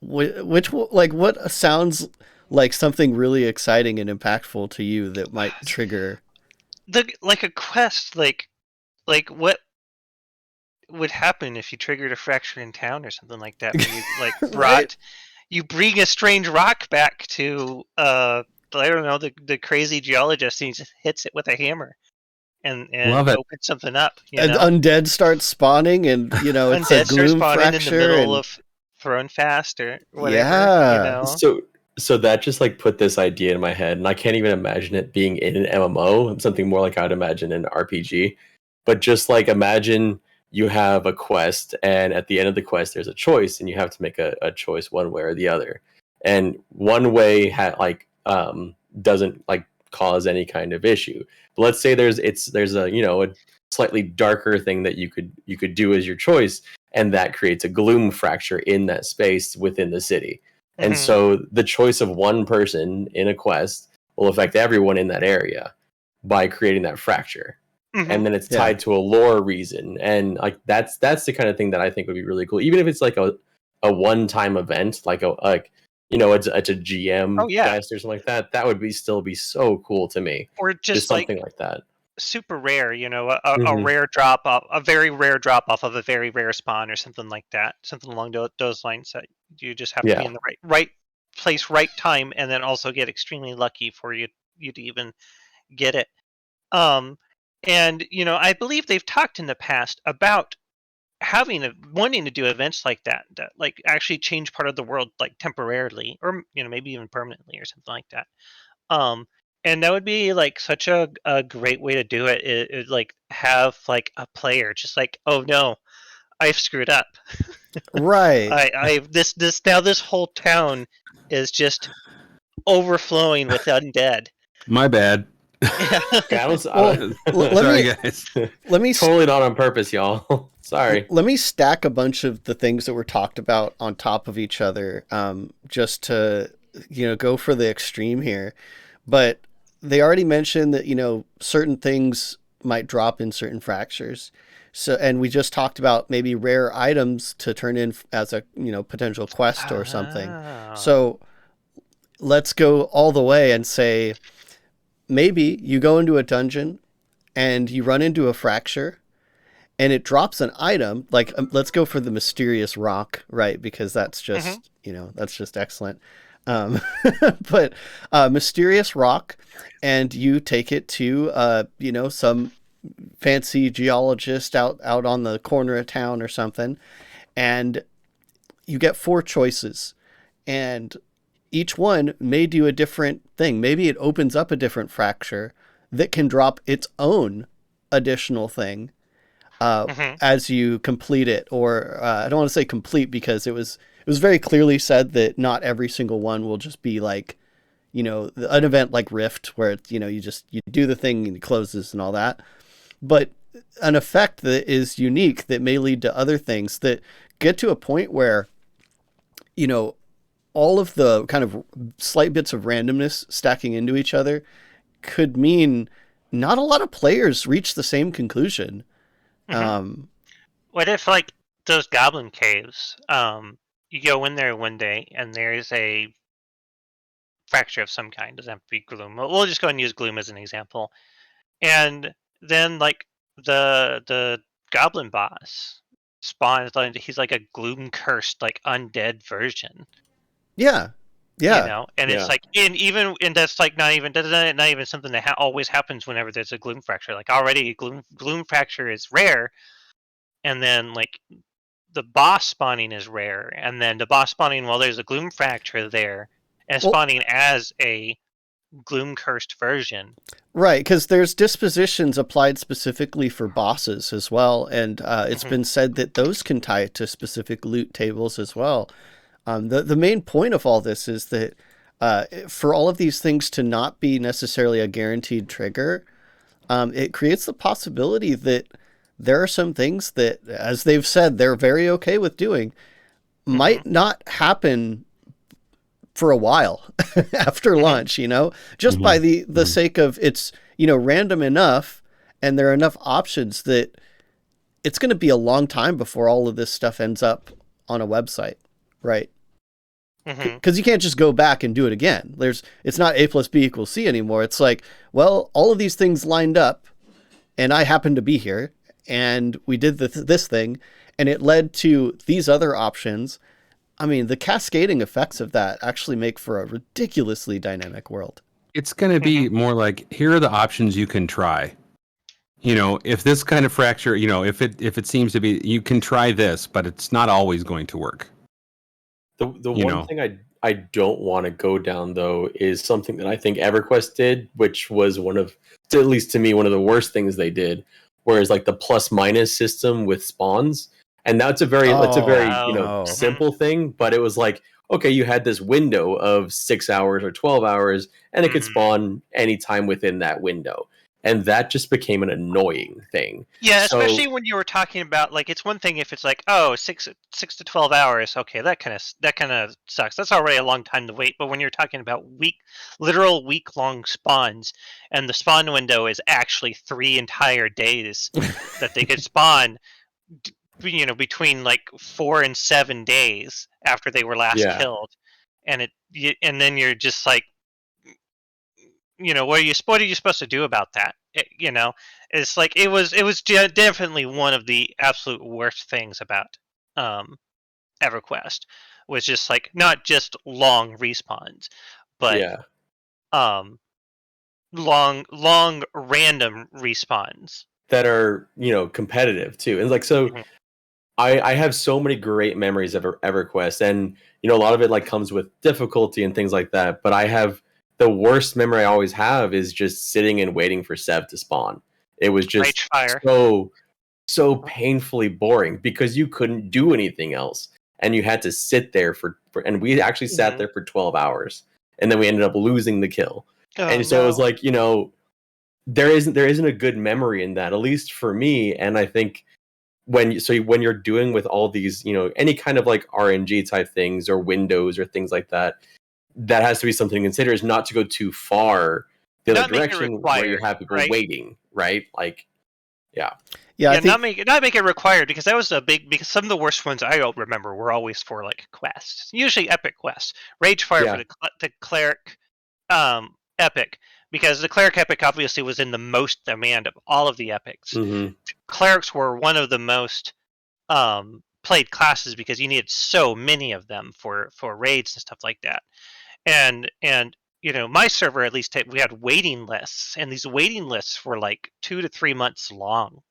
Which like what sounds like something really exciting and impactful to you that might trigger like a quest, like what would happen if you triggered a fracture in town or something like that? Where you like brought you bring a strange rock back to I don't know, the crazy geologist, and he just hits it with a hammer and opens something up. And undead starts spawning, and it's a gloom fracture in the middle of Throne Fast or whatever. Yeah. So that just like put this idea in my head, and I can't even imagine it being in an MMO, something more like I'd imagine in an RPG. But just like imagine you have a quest, and at the end of the quest there's a choice, and you have to make a choice one way or the other. And one way doesn't like cause any kind of issue. But let's say there's a a slightly darker thing that you could do as your choice, and that creates a gloom fracture in that space within the city. And so the choice of one person in a quest will affect everyone in that area by creating that fracture. And then it's tied to a lore reason. And like that's the kind of thing that I think would be really cool. Even if it's like a one-time event, like it's a GM quest or something like that, that would still be so cool to me. Or just something like that. Super rare, a rare drop off, a very rare drop off of a very rare spawn or something like that. Something along those lines that you just have to be in the right place, right time, and then also get extremely lucky for you to even get it. And I believe they've talked in the past about wanting to do events like that like actually change part of the world like temporarily, or maybe even permanently or something like that. And that would be like such a great way to do it. It like have like a player just like, oh no, I've screwed up. Right. This whole town is just overflowing with undead. My bad. Sorry, guys. Let me totally not on purpose, y'all. Sorry. Let me stack a bunch of the things that were talked about on top of each other, just to go for the extreme here. But they already mentioned that certain things might drop in certain fractures. So, and we just talked about maybe rare items to turn in as a potential quest or something. So let's go all the way and say, maybe you go into a dungeon and you run into a fracture and it drops an item. Like, let's go for the mysterious rock, right? Because that's just, that's just excellent. But mysterious rock, and you take it to, some fancy geologist out on the corner of town or something. And you get 4 choices, and each one may do a different thing. Maybe it opens up a different fracture that can drop its own additional thing as you complete it. Or I don't want to say complete, because it was very clearly said that not every single one will just be like, an event like Rift where it's, you do the thing and it closes and all that. But an effect that is unique that may lead to other things that get to a point where, all of the kind of slight bits of randomness stacking into each other could mean not a lot of players reach the same conclusion. What if, like, those goblin caves, you go in there one day and there's a fracture of some kind, doesn't have to be gloom. We'll just go and use gloom as an example. And then, like, the goblin boss spawns, he's like a gloom cursed, like, undead version. Yeah. And it's like, and that's like not even something that always happens whenever there's a gloom fracture. Like, already gloom fracture is rare, and then, like, the boss spawning is rare, and then the boss spawning while there's a gloom fracture there, and spawning as a gloom cursed version. Right, because there's dispositions applied specifically for bosses as well, and it's been said that those can tie it to specific loot tables as well. The main point of all this is that for all of these things to not be necessarily a guaranteed trigger, it creates the possibility that there are some things that, as they've said, they're very okay with doing, might not happen for a while after launch, just by the sake of it's, random enough and there are enough options that it's going to be a long time before all of this stuff ends up on a website, right? Because you can't just go back and do it again. It's not A plus B equals C anymore. It's like, well, all of these things lined up and I happened to be here and we did this thing and it led to these other options. I mean, the cascading effects of that actually make for a ridiculously dynamic world. It's going to be more like, here are the options you can try. If this kind of fracture, if it seems to be, you can try this, but it's not always going to work. The one thing I don't want to go down, though, is something that I think EverQuest did, which was at least to me, one of the worst things they did, whereas like the plus minus system with spawns. And that's a very simple thing, but it was like, okay, you had this window of 6 hours or 12 hours, and it could spawn anytime within that window. And that just became an annoying thing. Yeah, especially when you were talking about, like, it's one thing if it's like, 6 to 12 hours, okay, that kind of sucks. That's already a long time to wait. But when you're talking about literal week-long spawns, and the spawn window is actually 3 entire days that they could spawn, between like 4 and 7 days after they were last killed, and then you're just like, what are you supposed to do about that? It's like it was definitely one of the absolute worst things about EverQuest, was just like not just long respawns, but long random respawns that are competitive too. And like so. I have so many great memories of EverQuest, and a lot of it like comes with difficulty and things like that. But I have the worst memory I always have is just sitting and waiting for Sev to spawn. It was just so painfully boring because you couldn't do anything else, and you had to sit there for and we actually sat there for 12 hours, and then we ended up losing the kill. It was like there isn't a good memory in that, at least for me, and I think. When you're doing with all these, any kind of like RNG type things or windows or things like that, that has to be something to consider, is not to go too far the other direction where you have people waiting, right? Like, not make it required, because that was because some of the worst ones I don't remember were always for like quests, usually epic quests. Ragefire for the cleric, epic. Because the cleric epic obviously was in the most demand of all of the epics. Clerics were one of the most played classes because you needed so many of them for raids and stuff like that. And my server, at least, we had waiting lists, and these waiting lists were like 2 to 3 months long,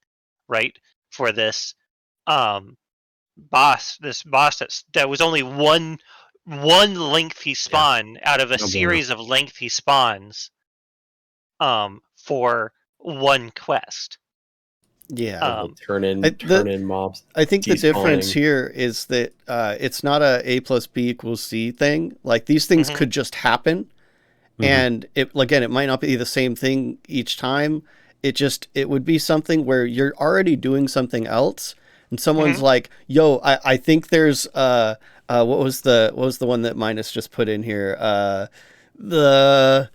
right? For this boss that was only one lengthy spawn out of a series of lengthy spawns. For one quest. Turn in mobs. I think the difference here is that it's not a plus B equals C thing. Like, these things could just happen, and it might not be the same thing each time. it would be something where you're already doing something else, and someone's like, "Yo, I think there's what was the one that Minus just put in here? The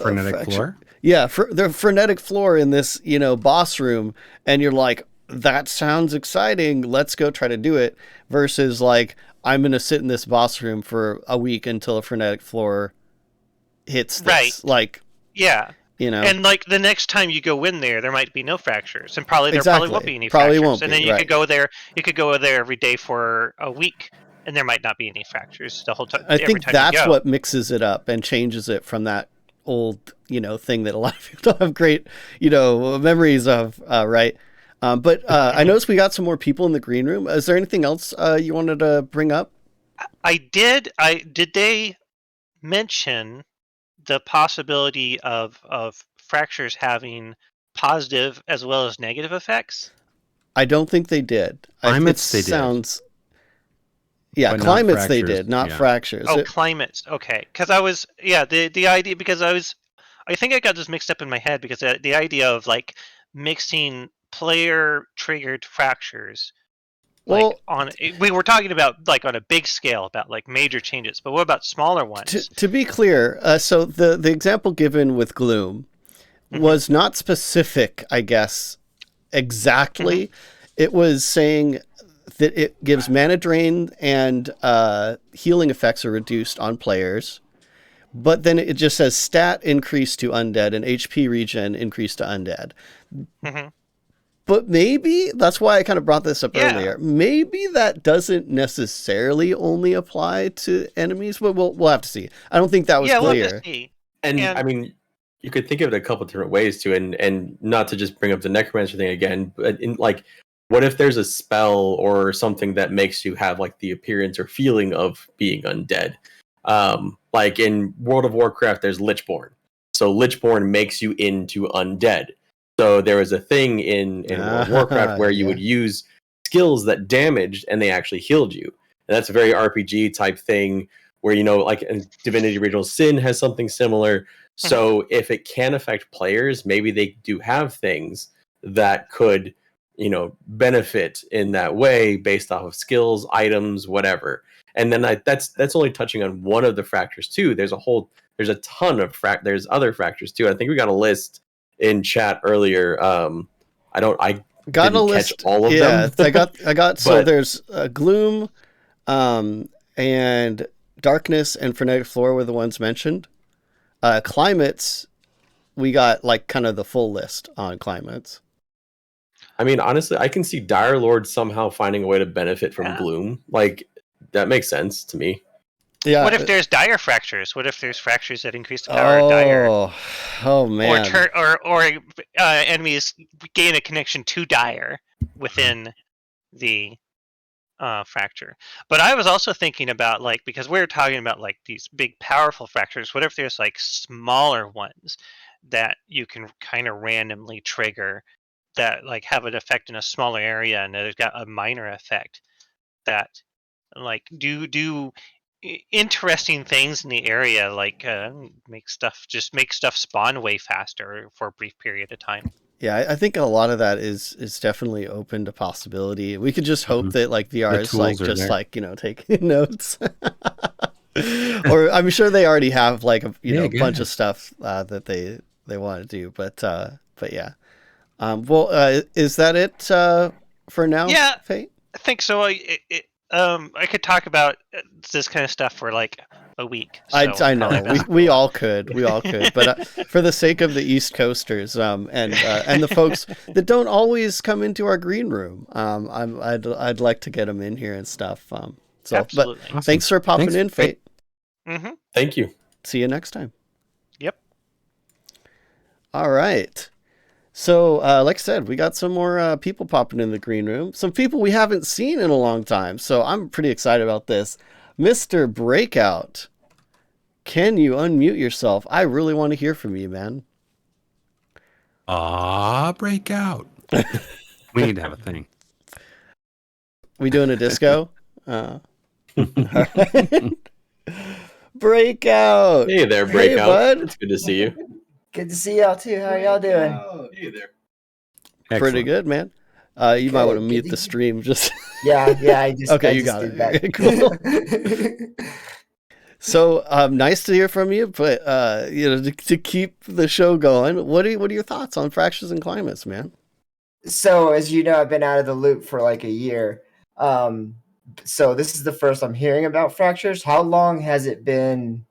frenetic floor. Yeah, the frenetic floor in this, boss room, and you're like, that sounds exciting. Let's go try to do it. Versus like, I'm gonna sit in this boss room for a week until a frenetic floor hits this. Right. Like, yeah. And like the next time you go in there might be no fractures, and probably won't be any fractures. Won't and be, then you could go there. You could go there every day for a week, and there might not be any fractures the whole time. I think that's what mixes it up and changes it from that old, thing that a lot of people don't have great, memories of, right? But I noticed we got some more people in the green room. Is there anything else you wanted to bring up? I did. Did they mention the possibility of fractures having positive as well as negative effects? I don't think they did. Climates they did. Yeah, but climates they did, not fractures. Oh, climates. Okay, because I was the idea, because I think I got this mixed up in my head, because the idea of like mixing player triggered fractures. Well, we were talking about like on a big scale about like major changes, but what about smaller ones? To be clear, so the example given with Gloom was not specific, I guess, exactly. It was saying that it gives mana drain and healing effects are reduced on players, but then it just says stat increase to undead and HP regen increase to undead. But maybe, that's why I kind of brought this up earlier, maybe that doesn't necessarily only apply to enemies, but we'll have to see. I don't think that was clear. We'll have to see. And I mean, you could think of it a couple different ways too, and not to just bring up the necromancer thing again, but in like, what if there's a spell or something that makes you have like the appearance or feeling of being undead? Like in World of Warcraft, there's Lichborn. So Lichborn makes you into undead. So there was a thing in World of Warcraft where you would use skills that damaged and they actually healed you. And that's a very RPG type thing where, like Divinity Original Sin has something similar. So if it can affect players, maybe they do have things that could, benefit in that way based off of skills, items, whatever. And then that's only touching on one of the fractures too. There's a ton of there's other fractures too. I think we got a list in chat earlier. I got a list. Catch all of them. I got. So there's Gloom, and Darkness and Frenetic Floor were the ones mentioned. Climates, we got like kind of the full list on climates. I mean, honestly, I can see Dire Lord somehow finding a way to benefit from Gloom. Like, that makes sense to me. Yeah. What if there's dire fractures? What if there's fractures that increase the power of dire? Oh man. Or enemies gain a connection to dire within the fracture. But I was also thinking about, like, because we were talking about like these big powerful fractures, what if there's like smaller ones that you can kind of randomly trigger that like have an effect in a smaller area, and it's got a minor effect that like do interesting things in the area, like make stuff spawn way faster for a brief period of time. Yeah, I think a lot of that is definitely open to possibility. We could just hope that like VR is like just there. Like taking notes, or I'm sure they already have like a bunch of stuff that they want to do. But yeah, is that it for now? Yeah, Fate? I think so. I could talk about this kind of stuff for like a week. So I know we all could, but for the sake of the East Coasters and the folks that don't always come into our green room, I'd like to get them in here and stuff. Absolutely. But thanks for popping in, Fate. Mm-hmm. Thank you. See you next time. Yep. All right. So, like I said, we got some more people popping in the green room. Some people we haven't seen in a long time. So I'm pretty excited about this. Mr. Breakout, can you unmute yourself? I really want to hear from you, man. Breakout. We need to have a thing. We doing a disco? Breakout. Hey there, Breakout. Hey, bud. It's good to see you. Good to see y'all too. How are y'all doing? Hey there. Pretty good, man. You might want to mute the stream. Just yeah. I just okay. I You just got did it. that. Cool. So nice to hear from you, but to keep the show going, what are your thoughts on fractures and climates, man? So as you know, I've been out of the loop for like a year. So this is the first I'm hearing about fractures. How long has it been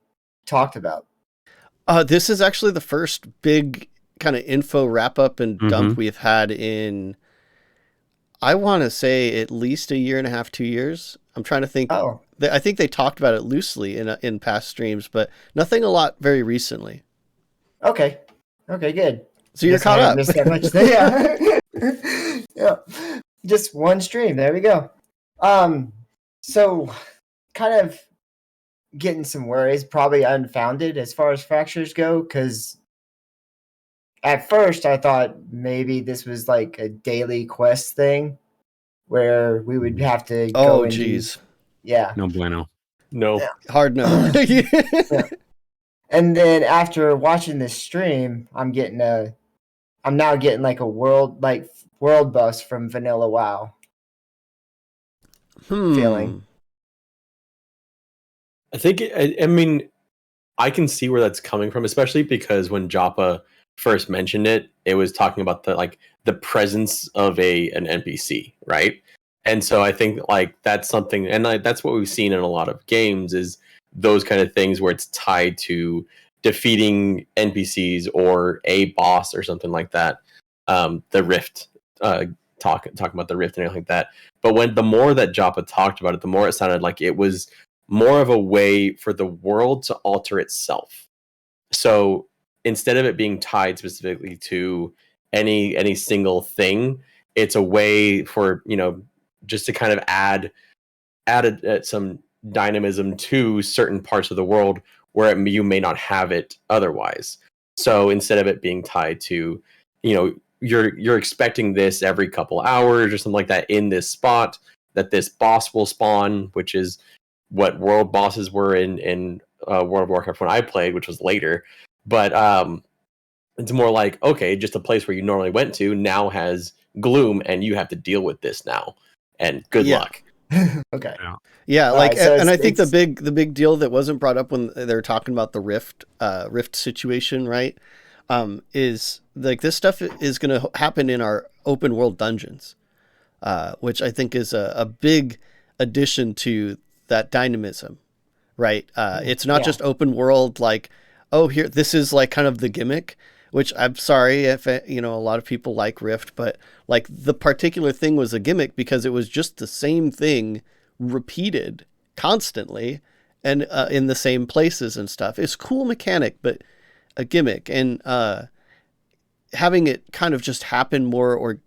talked about? This is actually the first big kind of info wrap up and dump we've had in, I want to say, at least a year and a half, 2 years. I'm trying to think. Oh. I think they talked about it loosely in past streams, but nothing a lot very recently. Okay, good. So you're caught up. Missed that much. Yeah. Yeah. Just one stream. There we go. So kind of getting some worries, probably unfounded as far as fractures go, because at first I thought maybe this was like a daily quest thing where we would have to go and geez. Yeah. No bueno. No. Yeah. Hard no. Yeah. And then after watching this stream, I'm now getting like a world bus from Vanilla WoW. Feeling. I think I mean I can see where that's coming from, especially because when Joppa first mentioned it, it was talking about the presence of an NPC, right? And so I think like that's something, and that's what we've seen in a lot of games, is those kind of things where it's tied to defeating NPCs or a boss or something like that. The Rift, talking about the Rift and everything like that. But the more that Joppa talked about it, the more it sounded like it was more of a way for the world to alter itself. So instead of it being tied specifically to any single thing, it's a way for, just to kind of add some dynamism to certain parts of the world where you may not have it otherwise. So instead of it being tied to, you're expecting this every couple hours or something like that in this spot, that this boss will spawn, which is what world bosses were in World of Warcraft when I played, which was later. But it's more like, okay, just a place where you normally went to now has gloom, and you have to deal with this now. And good luck. Okay. Yeah, like, right, so and I think the big deal that wasn't brought up when they were talking about the Rift situation, right? Is like this stuff is going to happen in our open world dungeons, which I think is a big addition to that dynamism, right? It's not just open world, like, oh, here, this is like kind of the gimmick, which I'm sorry if, a lot of people like Rift, but like the particular thing was a gimmick because it was just the same thing repeated constantly and in the same places and stuff. It's a cool mechanic, but a gimmick. And having it kind of just happen more, or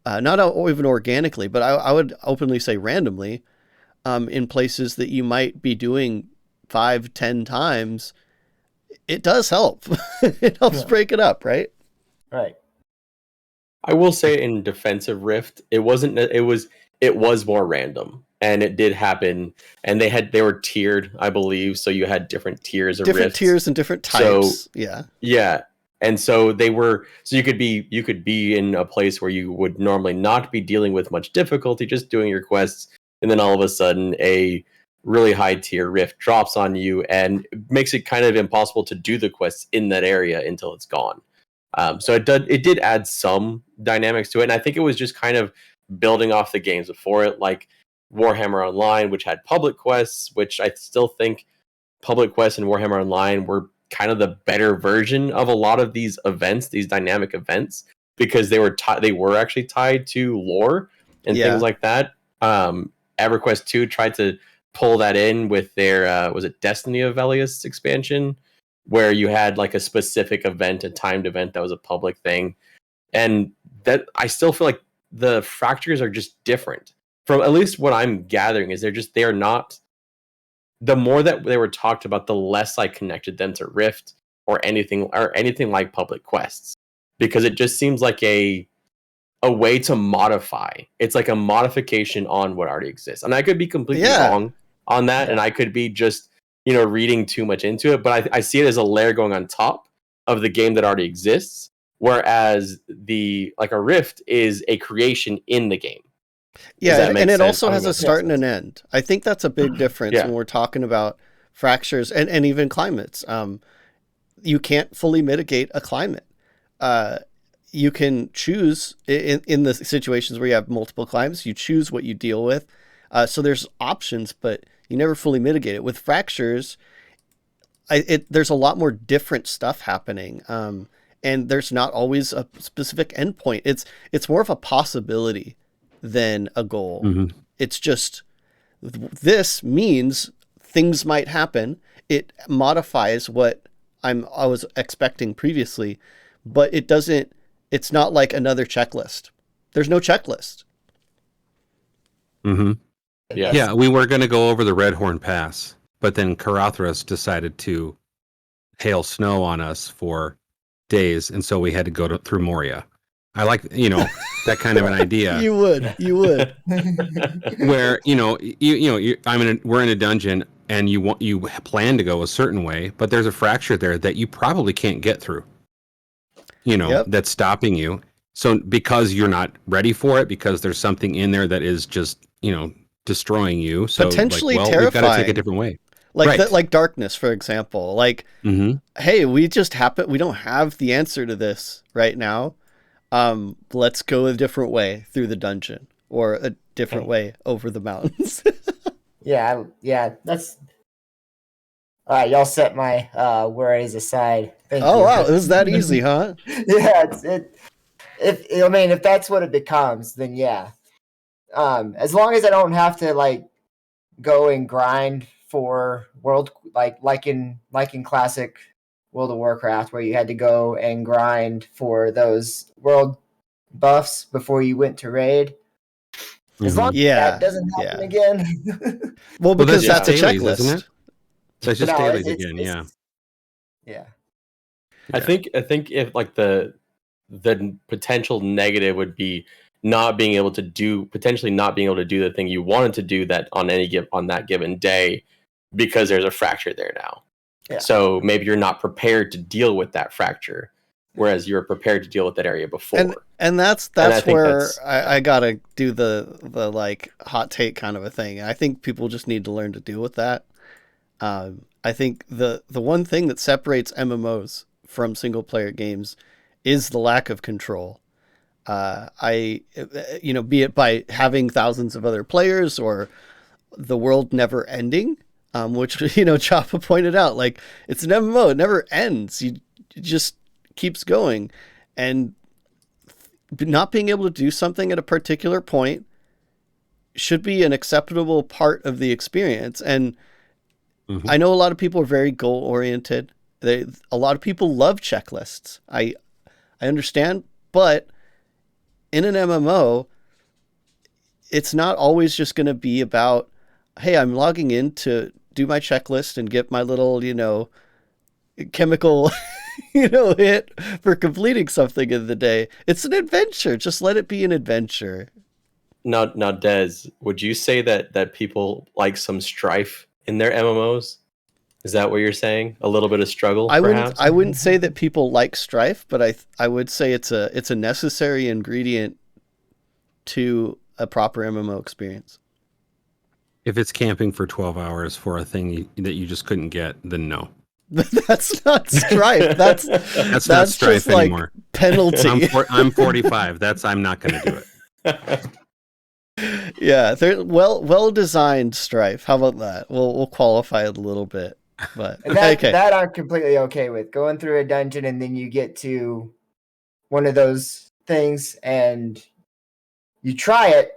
not even organically, but I would openly say randomly, in places that you might be doing 5-10 times, it does help. It helps break it up, right? Right. I will say, in defense of Rift, it was more random, and it did happen, and they were tiered, I believe, so you had different tiers of different rifts. Tiers and different types. So, yeah. And so you could be in a place where you would normally not be dealing with much difficulty, just doing your quests, and then all of a sudden a really high tier rift drops on you and makes it kind of impossible to do the quests in that area until it's gone. So it did add some dynamics to it, and I think it was just kind of building off the games before it, like Warhammer Online, which had public quests, which I still think public quests and Warhammer Online were kind of the better version of a lot of these events, these dynamic events, because they were actually tied to lore and things like that. EverQuest 2 tried to pull that in with their was it Destiny of Velius expansion, where you had like a specific event, a timed event that was a public thing. And that, I still feel like the fractures are just different. From at least what I'm gathering, is they are not, the more that they were talked about, the less I connected them to Rift or anything like public quests, because it just seems like a way to modify. It's like a modification on what already exists. And I could be completely wrong on that, and I could be just reading too much into it, but I see it as a layer going on top of the game that already exists, whereas a rift is a creation in the game. Yeah, and it also has a start and an end. I think that's a big difference when we're talking about fractures and even climates. You can't fully mitigate a climate. You can choose in the situations where you have multiple climates, you choose what you deal with. So there's options, but you never fully mitigate it. With fractures, there's a lot more different stuff happening. And there's not always a specific endpoint. It's more of a possibility than a goal. Mm-hmm. It's just, this means things might happen. It modifies what I was expecting previously, but it's not like another checklist. There's no checklist. Mm-hmm. Yes. Yeah, we were going to go over the Redhorn Pass, but then Karathras decided to hail snow on us for days, and so we had to go through Moria. I like, that kind of an idea. You would. Where, we're in a dungeon and you plan to go a certain way, but there's a fracture there that you probably can't get through. That's stopping you. So because you're not ready for it, because there's something in there that is just, destroying you. So potentially terrifying. We've got to take a different way. Like darkness, for example. Like, hey, we don't have the answer to this right now. Let's go a different way through the dungeon or a different way over the mountains. Yeah, that's all right. Y'all set my worries aside. Thank you. Wow, it was that easy, huh? Yeah, if that's what it becomes, then yeah. As long as I don't have to go and grind for world like in classic World of Warcraft, where you had to go and grind for those world buffs before you went to raid. As long as that doesn't happen again. Well, because that's a dailies, checklist, isn't it? That's just dailies again. Yeah. I think if the potential negative would be potentially not being able to do the thing you wanted to do that on that given day, because there's a fracture there now. Yeah. So maybe you're not prepared to deal with that fracture, whereas you were prepared to deal with that area before. And that's where I gotta do the hot take kind of a thing. I think people just need to learn to deal with that. I think the one thing that separates MMOs from single player games is the lack of control. Be it by having thousands of other players or the world never ending. Which, Choppa pointed out, it's an MMO. It never ends. It just keeps going. And not being able to do something at a particular point should be an acceptable part of the experience. And I know a lot of people are very goal-oriented. A lot of people love checklists. I understand, but in an MMO, it's not always just going to be about, hey, I'm logging in to do my checklist and get my little, chemical, hit for completing something in the day. It's an adventure. Just let it be an adventure. Now, Des, would you say that people like some strife in their MMOs? Is that what you're saying? A little bit of struggle, perhaps? I wouldn't say that people like strife, but I would say it's a necessary ingredient to a proper MMO experience. If it's camping for 12 hours for a thing that you just couldn't get, then no. That's not strife. That's not strife just anymore. Penalty. I'm 45. I'm not going to do it. Yeah, they're well designed strife. How about that? We'll qualify it a little bit, but that I'm completely okay with. Going through a dungeon and then you get to one of those things and you try it.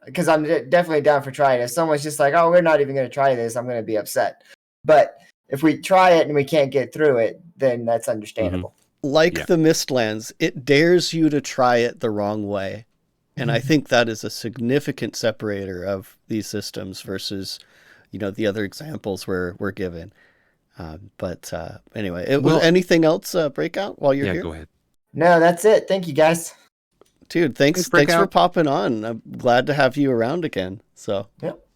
Because I'm definitely down for trying it. If someone's just like, oh, we're not even going to try this, I'm going to be upset. But if we try it and we can't get through it, then that's understandable. Like the Mistlands, it dares you to try it the wrong way. And I think that is a significant separator of these systems versus, the other examples we're given. Anyway, anything else, Breakout, while you're here? Yeah, go ahead. No, that's it. Thank you, guys. Dude, thanks for popping on. I'm glad to have you around again. So,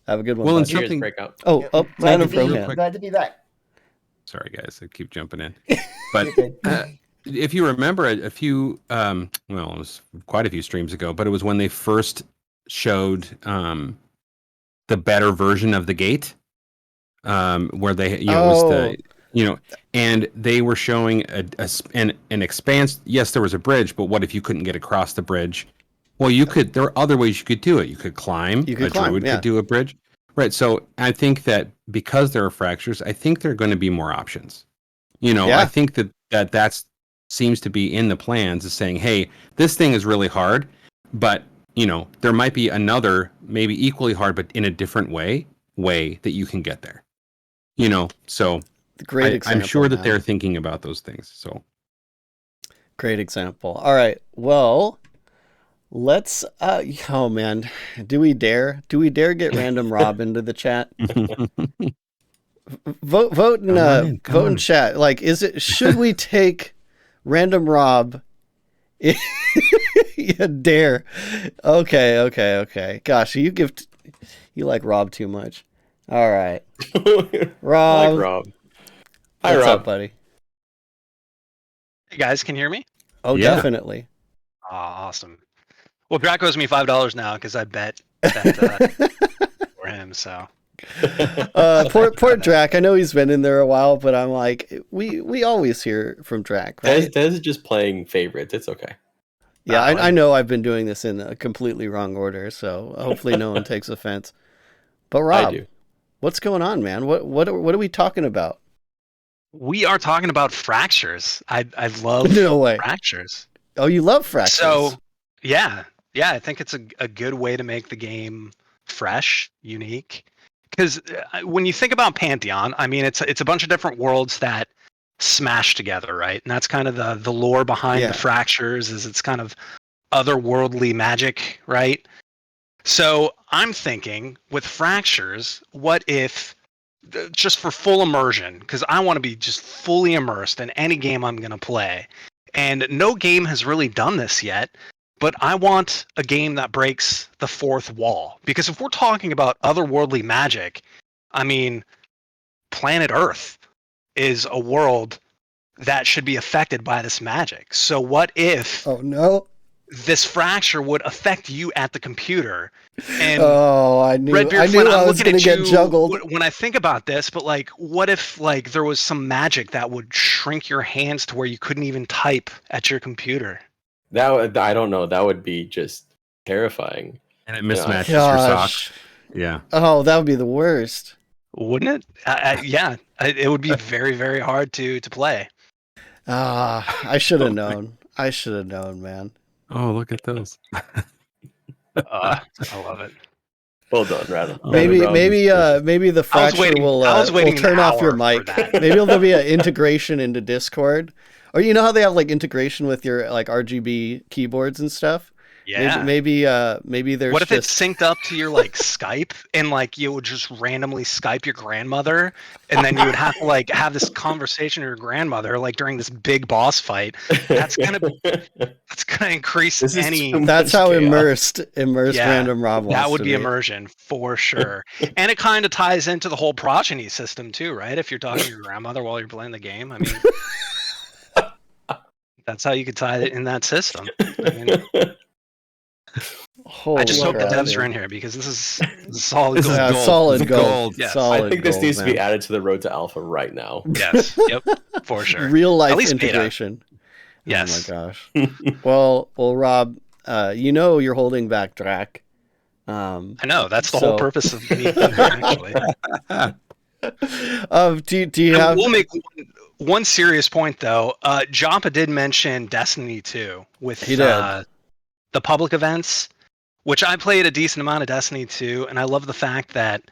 have a good one. Well, and Cheers, something. Breakout. ManOfRohan. Glad to be back. Sorry, guys. I keep jumping in. But if you remember a few, well, it was quite a few streams ago, but it was when they first showed the better version of the gate, where they, it was the, and they were showing an expanse. Yes, there was a bridge, but what if you couldn't get across the bridge? Well, you could. There are other ways you could do it. You could climb. You could climb. Druid could do a bridge, right? So I think that because there are fractures, I think there are going to be more options. I think that seems to be in the plans, is saying, hey, this thing is really hard, but there might be another, maybe equally hard, but in a different way that you can get there. So great example, I'm sure that they're thinking about those things. So great example. All right. Well, let's oh man, do we dare get Random Rob into the chat? vote in chat. Like, should we take Random Rob? Yeah, dare. Okay. Gosh, you like Rob too much. All right. Rob. I like Rob. Hi, What's Rob. up, buddy? Hey guys, can you hear me? Oh, yeah. Definitely. Oh, awesome. Well, Drac owes me $5 now because I bet for him. So poor Drac. I know he's been in there a while, but I'm like, we always hear from Drac. Right? Des is just playing favorites. It's okay. Yeah, I know I've been doing this in a completely wrong order, so hopefully no one takes offense. But Rob, what's going on, man? What are we talking about? We are talking about fractures. I love fractures. Oh, you love fractures. So yeah, I think it's a good way to make the game fresh, unique. Because when you think about Pantheon, I mean, it's a bunch of different worlds that smash together, right? And that's kind of the lore behind the fractures, is it's kind of otherworldly magic, right? So I'm thinking with fractures, what if, just for full immersion, because I want to be just fully immersed in any game I'm going to play, and no game has really done this yet, but I want a game that breaks the fourth wall. Because if we're talking about otherworldly magic, I mean, planet Earth is a world that should be affected by this magic. So what if this fracture would affect you at the computer? And I knew I was going to get juggled when I think about this. But like, what if like there was some magic that would shrink your hands to where you couldn't even type at your computer? I don't know. That would be just terrifying. And it mismatches your socks. Yeah. Oh, that would be the worst. Wouldn't it? Yeah, it would be very, very hard to play. I should have known. I should have known, man. Oh, look at those. I love it. Well done, Radham. Maybe the fracture will turn off your mic. Maybe there'll be an integration into Discord. Or you know how they have like integration with your like RGB keyboards and stuff? Yeah. Maybe there's. What if it's synced up to your like Skype, and like you would just randomly Skype your grandmother, and then you would have to like have this conversation with your grandmother like during this big boss fight? That's gonna increase any. That's how immersed Random Rob wants. That would to be immersion for sure, and it kind of ties into the whole progeny system too, right? If you're talking to your grandmother while you're playing the game, I mean. That's how you could tie it in that system. I mean, I just hope the devs are in here because this is solid gold. Solid gold. Yes. I think this needs to be added to the road to alpha right now. Yes. Yep. For sure. Real life integration. Beta. Yes. Oh my gosh. well, Rob, you're holding back Drac. I know. That's the whole purpose of me actually. Do you have? We'll make one serious point though. Jompa did mention Destiny 2 with the public events, which I played a decent amount of Destiny 2, and I love the fact that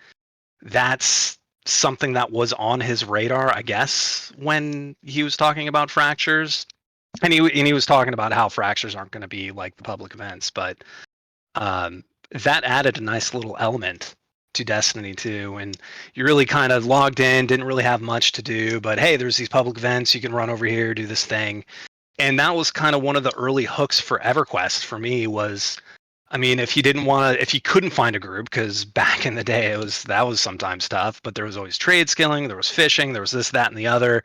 that's something that was on his radar, I guess, when he was talking about fractures. And he was talking about how fractures aren't going to be like the public events, but that added a nice little element to Destiny 2, and you really kind of logged in, didn't really have much to do, but hey, there's these public events, you can run over here, do this thing. And that was kind of one of the early hooks for EverQuest for me was, I mean, if you couldn't find a group, because back in the day that was sometimes tough, but there was always trade skilling, there was fishing, there was this, that, and the other.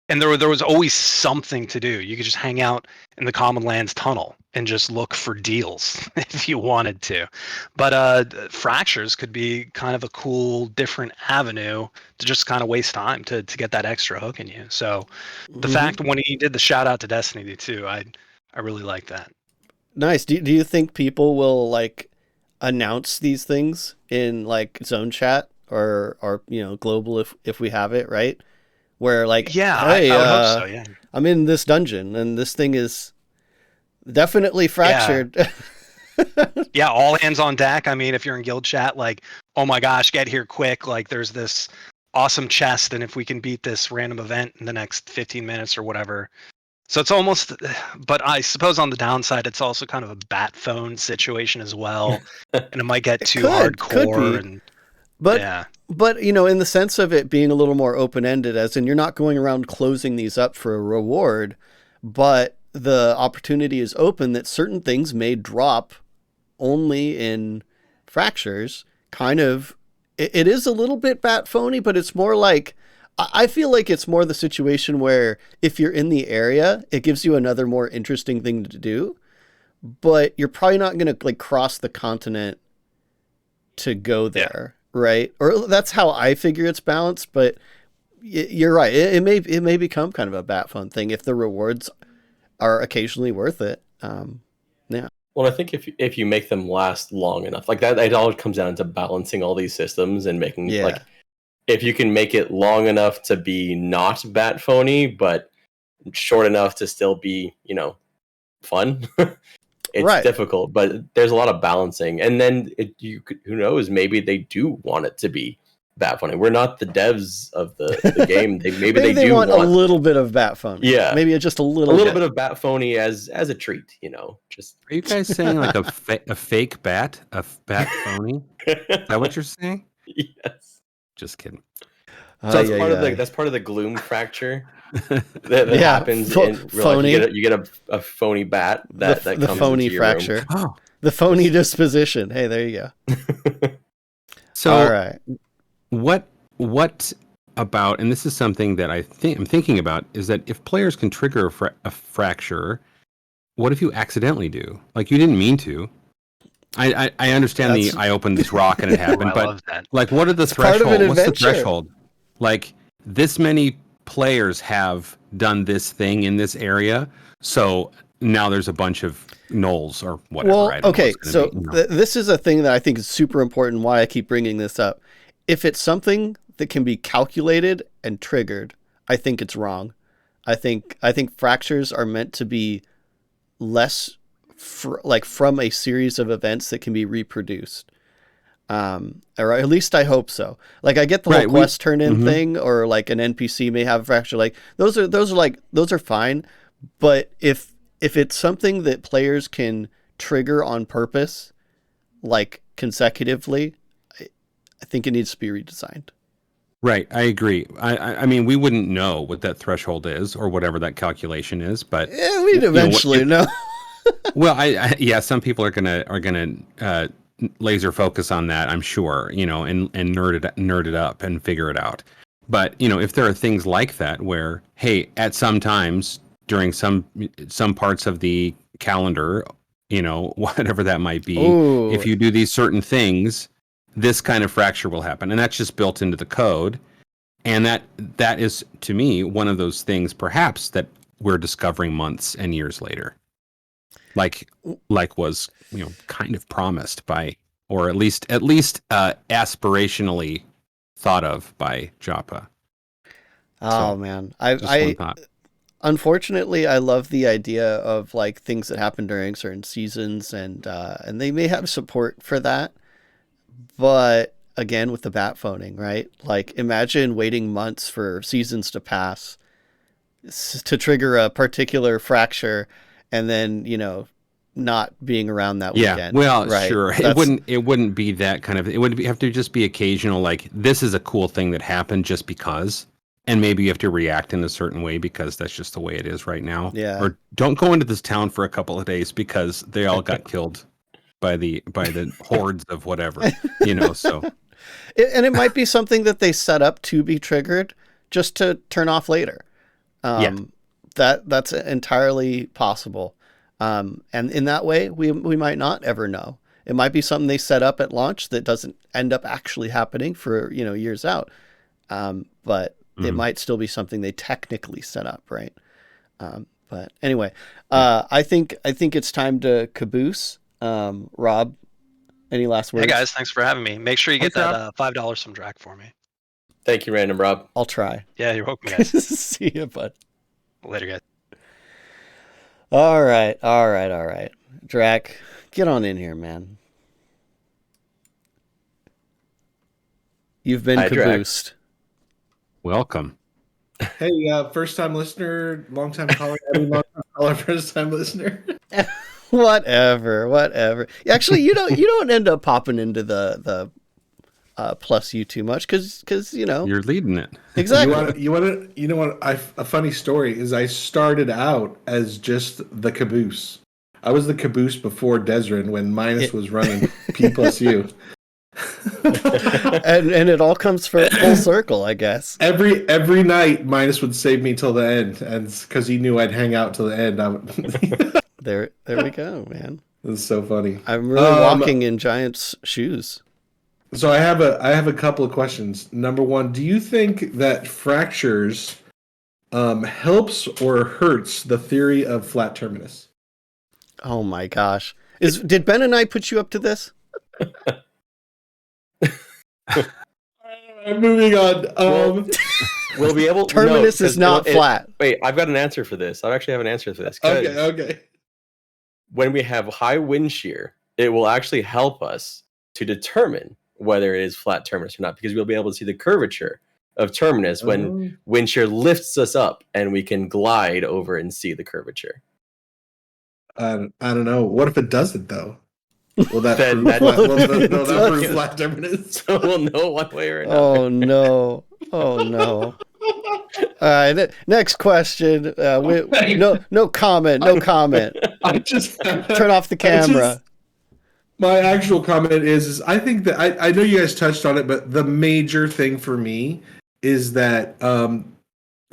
And there was always something to do. You could just hang out in the Common Lands tunnel and just look for deals if you wanted to. But fractures could be kind of a cool, different avenue to just kind of waste time to get that extra hook in you. So the fact when he did the shout out to Destiny 2, I really like that. Nice. Do you think people will like announce these things in like zone chat or global if we have it, right? Where like, yeah, hey, I would hope so. Yeah, I'm in this dungeon and this thing is definitely fractured. Yeah, all hands on deck. I mean, if you're in guild chat, like, oh my gosh, get here quick! Like, there's this awesome chest, and if we can beat this random event in the next 15 minutes or whatever. So it's almost, but I suppose on the downside, it's also kind of a bat phone situation as well, and it might get too hardcore. And but yeah. But, in the sense of it being a little more open-ended, as in you're not going around closing these up for a reward, but the opportunity is open that certain things may drop only in fractures. Kind of, it is a little bit bat phony, but it's more like, I feel like it's more the situation where if you're in the area, it gives you another more interesting thing to do, but you're probably not going to like cross the continent to go there. Yeah. Right. Or that's how I figure it's balanced, but you're right. It may become kind of a bat phone thing if the rewards are occasionally worth it. Yeah. Well, I think if you make them last long enough, like that, it all comes down to balancing all these systems and making like, if you can make it long enough to be not bat phony, but short enough to still be, fun. It's difficult, but there's a lot of balancing. And then who knows, maybe they do want it to be bat funny. We're not the devs of the game. Maybe they do want a little bit of bat funny. Yeah. Maybe just a little bit of bat phony as a treat, Just Are you guys saying like a fake bat? A bat phony? Is that what you're saying? Yes. Just kidding. So that's part of the gloom fracture that happens in real life. You get a phony bat that comes the phony into your fracture. Oh. The phony disposition. Hey, there you go. So all right. What about, and this is something that I'm thinking about, is that if players can trigger a fracture, what if you accidentally do? Like you didn't mean to. I understand I opened this rock and it happened, but like what are the threshold? What's the threshold? Like this many players have done this thing in this area, so now there's a bunch of nulls or whatever. Well, okay, so this is a thing that I think is super important, why I keep bringing this up. If it's something that can be calculated and triggered, I think it's wrong. I think fractures are meant to be less from a series of events that can be reproduced. Or at least I hope so. Like I get the whole quest turn in thing, or like an NPC may have a fracture. Like those are fine. But if it's something that players can trigger on purpose, like consecutively, I think it needs to be redesigned. Right, I agree. I mean, we wouldn't know what that threshold is or whatever that calculation is, but we'd eventually know. Well, some people are gonna laser focus on that, I'm sure, and nerd it up and figure it out. But if there are things like that where, hey, at some times during some parts of the calendar, whatever that might be, if you do these certain things, this kind of fracture will happen, and that's just built into the code. And that is, to me, one of those things perhaps that we're discovering months and years later, like was kind of promised by, or at least aspirationally thought of by Joppa. Oh man, I unfortunately I love the idea of like things that happen during certain seasons, and they may have support for that. But again, with the bat phoning, right? Like imagine waiting months for seasons to pass to trigger a particular fracture, and then, not being around that weekend. Yeah, well, right? Sure. It wouldn't be that kind of, it would have to just be occasional, like this is a cool thing that happened just because, and maybe you have to react in a certain way because that's just the way it is right now. Yeah. Or don't go into this town for a couple of days because they all got killed by the hordes of whatever, so. And it might be something that they set up to be triggered just to turn off later. That's entirely possible. And in that way, we might not ever know. It might be something they set up at launch that doesn't end up actually happening for years out. But it might still be something they technically set up, right? But anyway, I think it's time to caboose. Rob, any last words? Hey guys, thanks for having me. Make sure you get that $5 from Drac for me. Thank you, Random Rob. I'll try. Yeah, you're welcome, guys. See you, bud. Later, guys. All right. Drac, get on in here, man. You've been caboosed. Welcome. Hey, first time listener, long time caller, first time listener. Whatever. Actually, you don't end up popping into the plus you too much because you're leading it. Exactly. You know what? A funny story is I started out as just the caboose. I was the caboose before Desryn when Minus was running P plus U. and it all comes full circle, I guess. Every night Minus would save me till the end, and because he knew I'd hang out till the end. There we go, man. This is so funny. I'm really walking in Giant's shoes. So I have a couple of questions. Number one, do you think that fractures helps or hurts the theory of flat terminus? Oh my gosh. Did Ben and I put you up to this? I'm moving on. We'll be able. Terminus is not flat. Wait, I've got an answer for this. I actually have an answer for this. Okay. When we have high wind shear, it will actually help us to determine whether it is flat terminus or not, because we'll be able to see the curvature of terminus when wind shear lifts us up, and we can glide over and see the curvature. I don't know. What if it doesn't though? Will that prove flat terminus? So we'll know one way or another. Oh no! All right, next question. No comment. I just turn off the camera. My actual comment is I think that I know you guys touched on it, but the major thing for me is that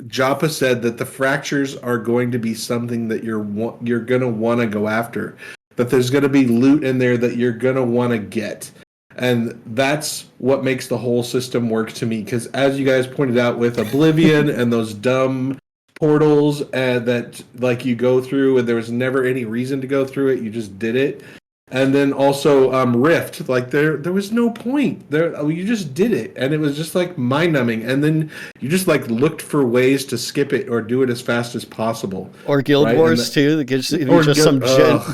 Joppa said that the fractures are going to be something that you're going to want to go after. That there's going to be loot in there that you're going to want to get. And that's what makes the whole system work to me. Because as you guys pointed out with Oblivion and those dumb portals that like you go through and there was never any reason to go through it, you just did it. And then also Rift, like there was no point there. You just did it, and it was just like mind numbing. And then you just like looked for ways to skip it or do it as fast as possible. Or Guild Wars too, that gives you just some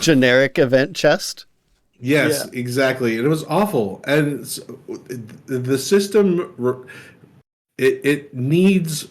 generic event chest. Yes, exactly, and it was awful. And the system, it needs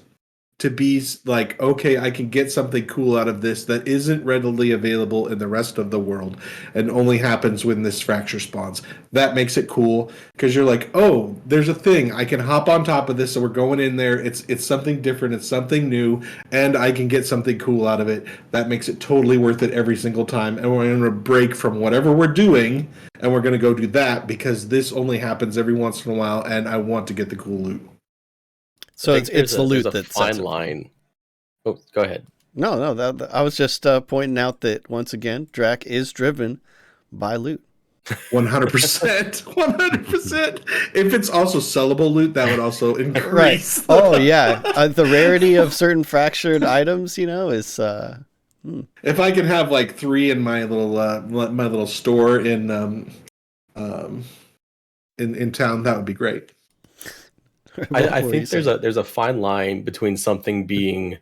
to be like, okay, I can get something cool out of this that isn't readily available in the rest of the world and only happens when this fracture spawns. That makes it cool because you're like, oh, there's a thing. I can hop on top of this, so we're going in there. It's something different. It's something new, and I can get something cool out of it. That makes it totally worth it every single time. And we're going to break from whatever we're doing, and we're going to go do that because this only happens every once in a while, and I want to get the cool loot. So it's the loot that's fine line. Oh, go ahead. No, I was just pointing out that once again, Drac is driven by loot. 100%. 100%. If it's also sellable loot, that would also increase. Right. Oh yeah, the rarity of certain fractured items, is. If I could have like 3 in my little store in town, that would be great. I think there's a fine line between something being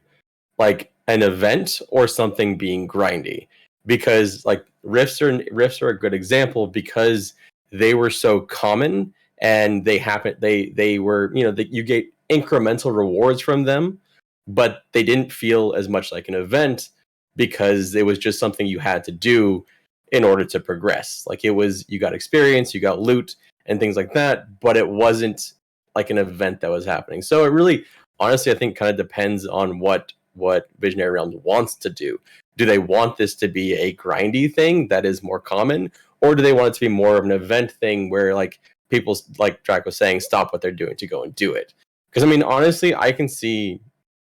like an event or something being grindy, because like rifts are a good example because they were so common and they were you get incremental rewards from them, but they didn't feel as much like an event because it was just something you had to do in order to progress. Like it was, you got experience, you got loot and things like that, but it wasn't like an event that was happening. So it really, honestly, I think kind of depends on what Visionary Realms wants to do. Do they want this to be a grindy thing that is more common, or do they want it to be more of an event thing where like people, like Drac was saying, stop what they're doing to go and do it? Because I mean, honestly, I can see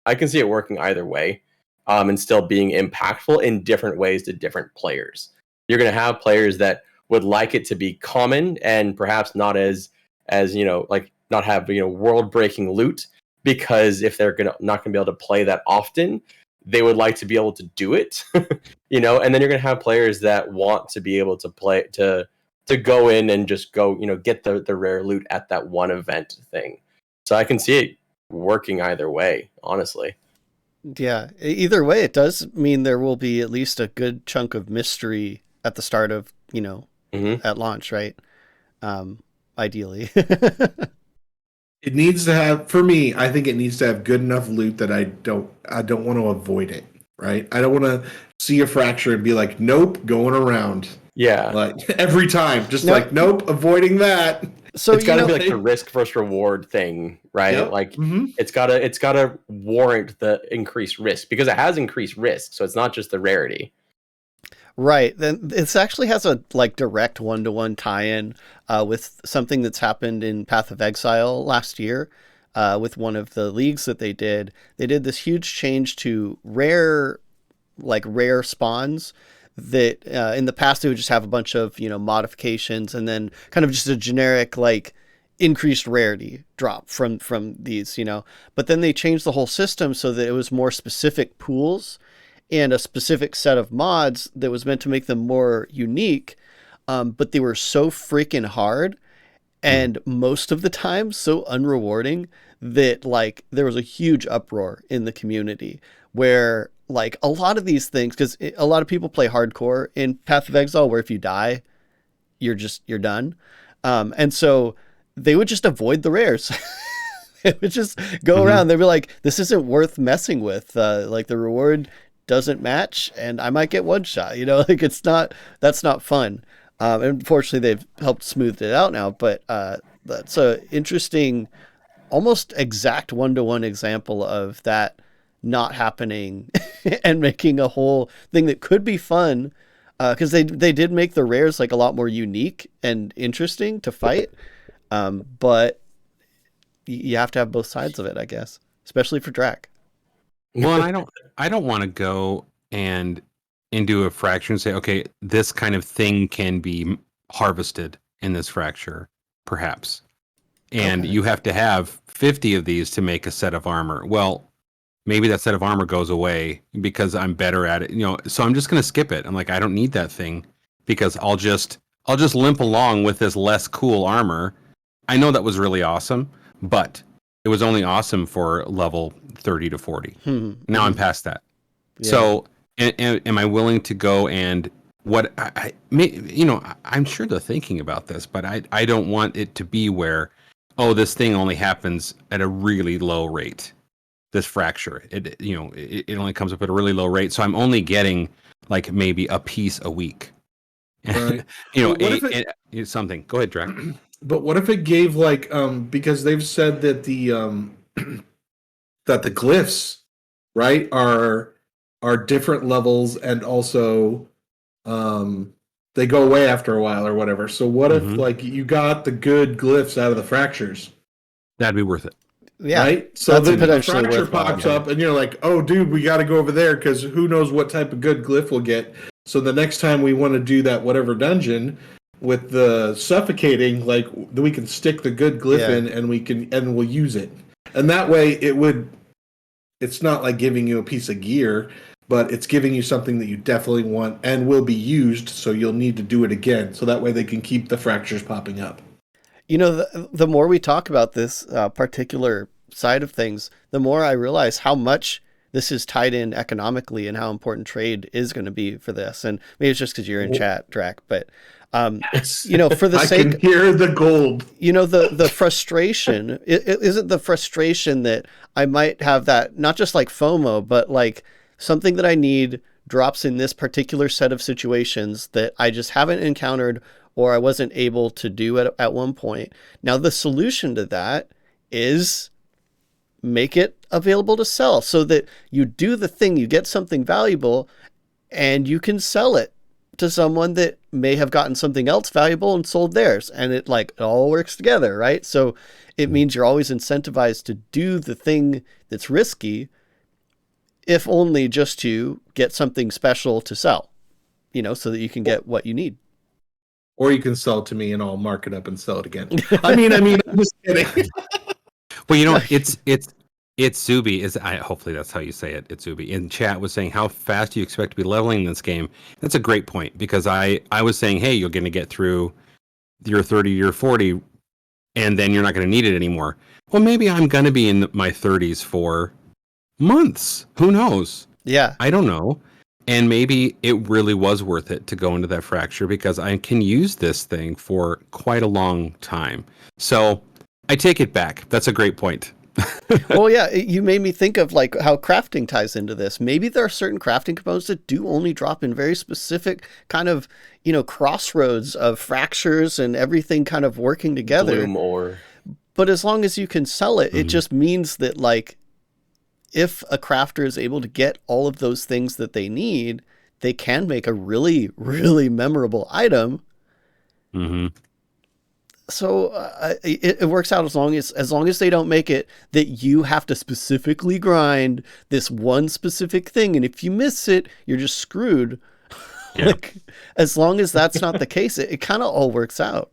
I can see it working either way, and still being impactful in different ways to different players. You're going to have players that would like it to be common and perhaps not as like not have world breaking loot, because if they're not going to be able to play that often, they would like to be able to do it. And then you're going to have players that want to be able to play to go in and just go get the rare loot at that one event thing. So I can see it working either way, honestly. Yeah, either way, it does mean there will be at least a good chunk of mystery at the start of, at launch, right? Ideally. It needs to have, for me, I think it needs to have good enough loot that I don't want to avoid it, right? I don't want to see a fracture and be like, nope, going around. Yeah. Like every time, just like, nope, avoiding that. So it's got to be like the risk versus reward thing, right? Yep. Like it's got to warrant the increased risk, because it has increased risk. So it's not just the rarity. Right. Then it actually has a direct one-to-one tie-in with something that's happened in Path of Exile last year with one of the leagues that they did. They did this huge change to rare spawns that in the past they would just have a bunch of modifications and then kind of just a generic increased rarity drop from these, but then they changed the whole system so that it was more specific pools and a specific set of mods that was meant to make them more unique, but they were so freaking hard and most of the time so unrewarding that there was a huge uproar in the community where a lot of these things, because a lot of people play hardcore in Path of Exile where if you die, you're done. And so they would just avoid the rares. It would just go around. They'd be like, this isn't worth messing with. The reward doesn't match and I might get one shot, that's not fun. Unfortunately they've helped smooth it out now, but that's a interesting, almost exact one-to-one example of that not happening and making a whole thing that could be fun, because they did make the rares a lot more unique and interesting to fight, but you have to have both sides of it, I guess, especially for Drac. Well, I don't want to go and do a fracture and say, okay, this kind of thing can be harvested in this fracture, perhaps, and you have to have 50 of these to make a set of armor. Well, maybe that set of armor goes away because I'm better at it, so I'm just going to skip it. I'm like, I don't need that thing because I'll just limp along with this less cool armor. I know that was really awesome, but it was only awesome for level 30 to 40. Now I'm past that. Yeah. So am I willing to go and I'm sure they're thinking about this, but I don't want it to be where, this thing only happens at a really low rate. This fracture, it only comes up at a really low rate, so I'm only getting maybe a piece a week. Right. Something. Go ahead, Drac. But what if it gave because they've said that the that the glyphs, right, are different levels and also they go away after a while or whatever. So what if you got the good glyphs out of the fractures? That'd be worth it. Yeah. Right? So then the fracture pops up and you're like, oh, dude, we got to go over there because who knows what type of good glyph we'll get. So the next time we want to do that whatever dungeon with the suffocating, we can stick the good glyph in and we'll use it. And that way it's not like giving you a piece of gear, but it's giving you something that you definitely want and will be used, so you'll need to do it again. So that way they can keep the fractures popping up. The more we talk about this particular side of things, the more I realize how much this is tied in economically and how important trade is going to be for this. And maybe it's just because you're in chat, Drac, but for the sake, I can hear the gold. The frustration, it isn't the frustration that I might have that, not just FOMO, but something that I need drops in this particular set of situations that I just haven't encountered or I wasn't able to do at one point. Now, the solution to that is make it available to sell so that you do the thing, you get something valuable, and you can sell it to someone that may have gotten something else valuable and sold theirs. And it all works together, right? So it means you're always incentivized to do the thing that's risky if only just to get something special to sell, so that you can get what you need. Or you can sell it to me and I'll mark it up and sell it again. I mean, I'm just kidding. Well, it's Zuby. Hopefully that's how you say it. It's Zuby. In chat was saying, how fast do you expect to be leveling in this game? That's a great point, because I was saying, hey, you're going to get through your 30, your 40, and then you're not going to need it anymore. Well, maybe I'm going to be in my 30s for months. Who knows? Yeah. I don't know. And maybe it really was worth it to go into that fracture, because I can use this thing for quite a long time. So I take it back. That's a great point. Well, yeah, you made me think of like how crafting ties into this. Maybe there are certain crafting components that do only drop in very specific kind of, crossroads of fractures and everything kind of working together. Bloom ore. But as long as you can sell it, it just means that, like, if a crafter is able to get all of those things that they need, they can make a really, really memorable item. Mm-hmm. So it works out as long as they don't make it that you have to specifically grind this one specific thing, and if you miss it, you're just screwed. Yeah. Like, as long as that's not the case, it kind of all works out.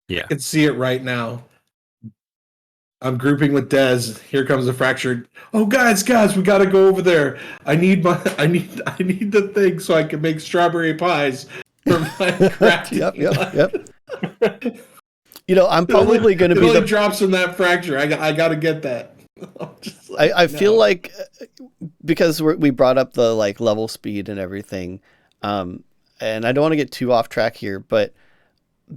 Yeah, I can see it right now. I'm grouping with Dez. Here comes the fractured. Oh, guys, we got to go over there. I need the thing so I can make strawberry pies for my crafting. Yep. I'm probably going to be the drops in that fracture. I got to get that. I feel like, because we brought up the like level speed and everything, and I don't want to get too off track here, but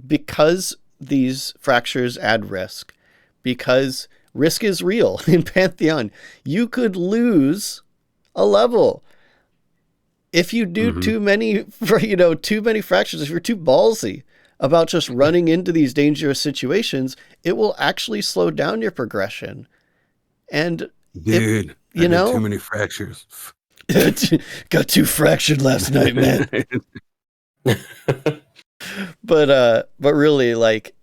because these fractures add risk, because risk is real in Pantheon, you could lose a level if you do too many fractures. If you're too ballsy about just running into these dangerous situations, it will actually slow down your progression. And dude, I had too many fractures. Got too fractured last night, man. But really, like,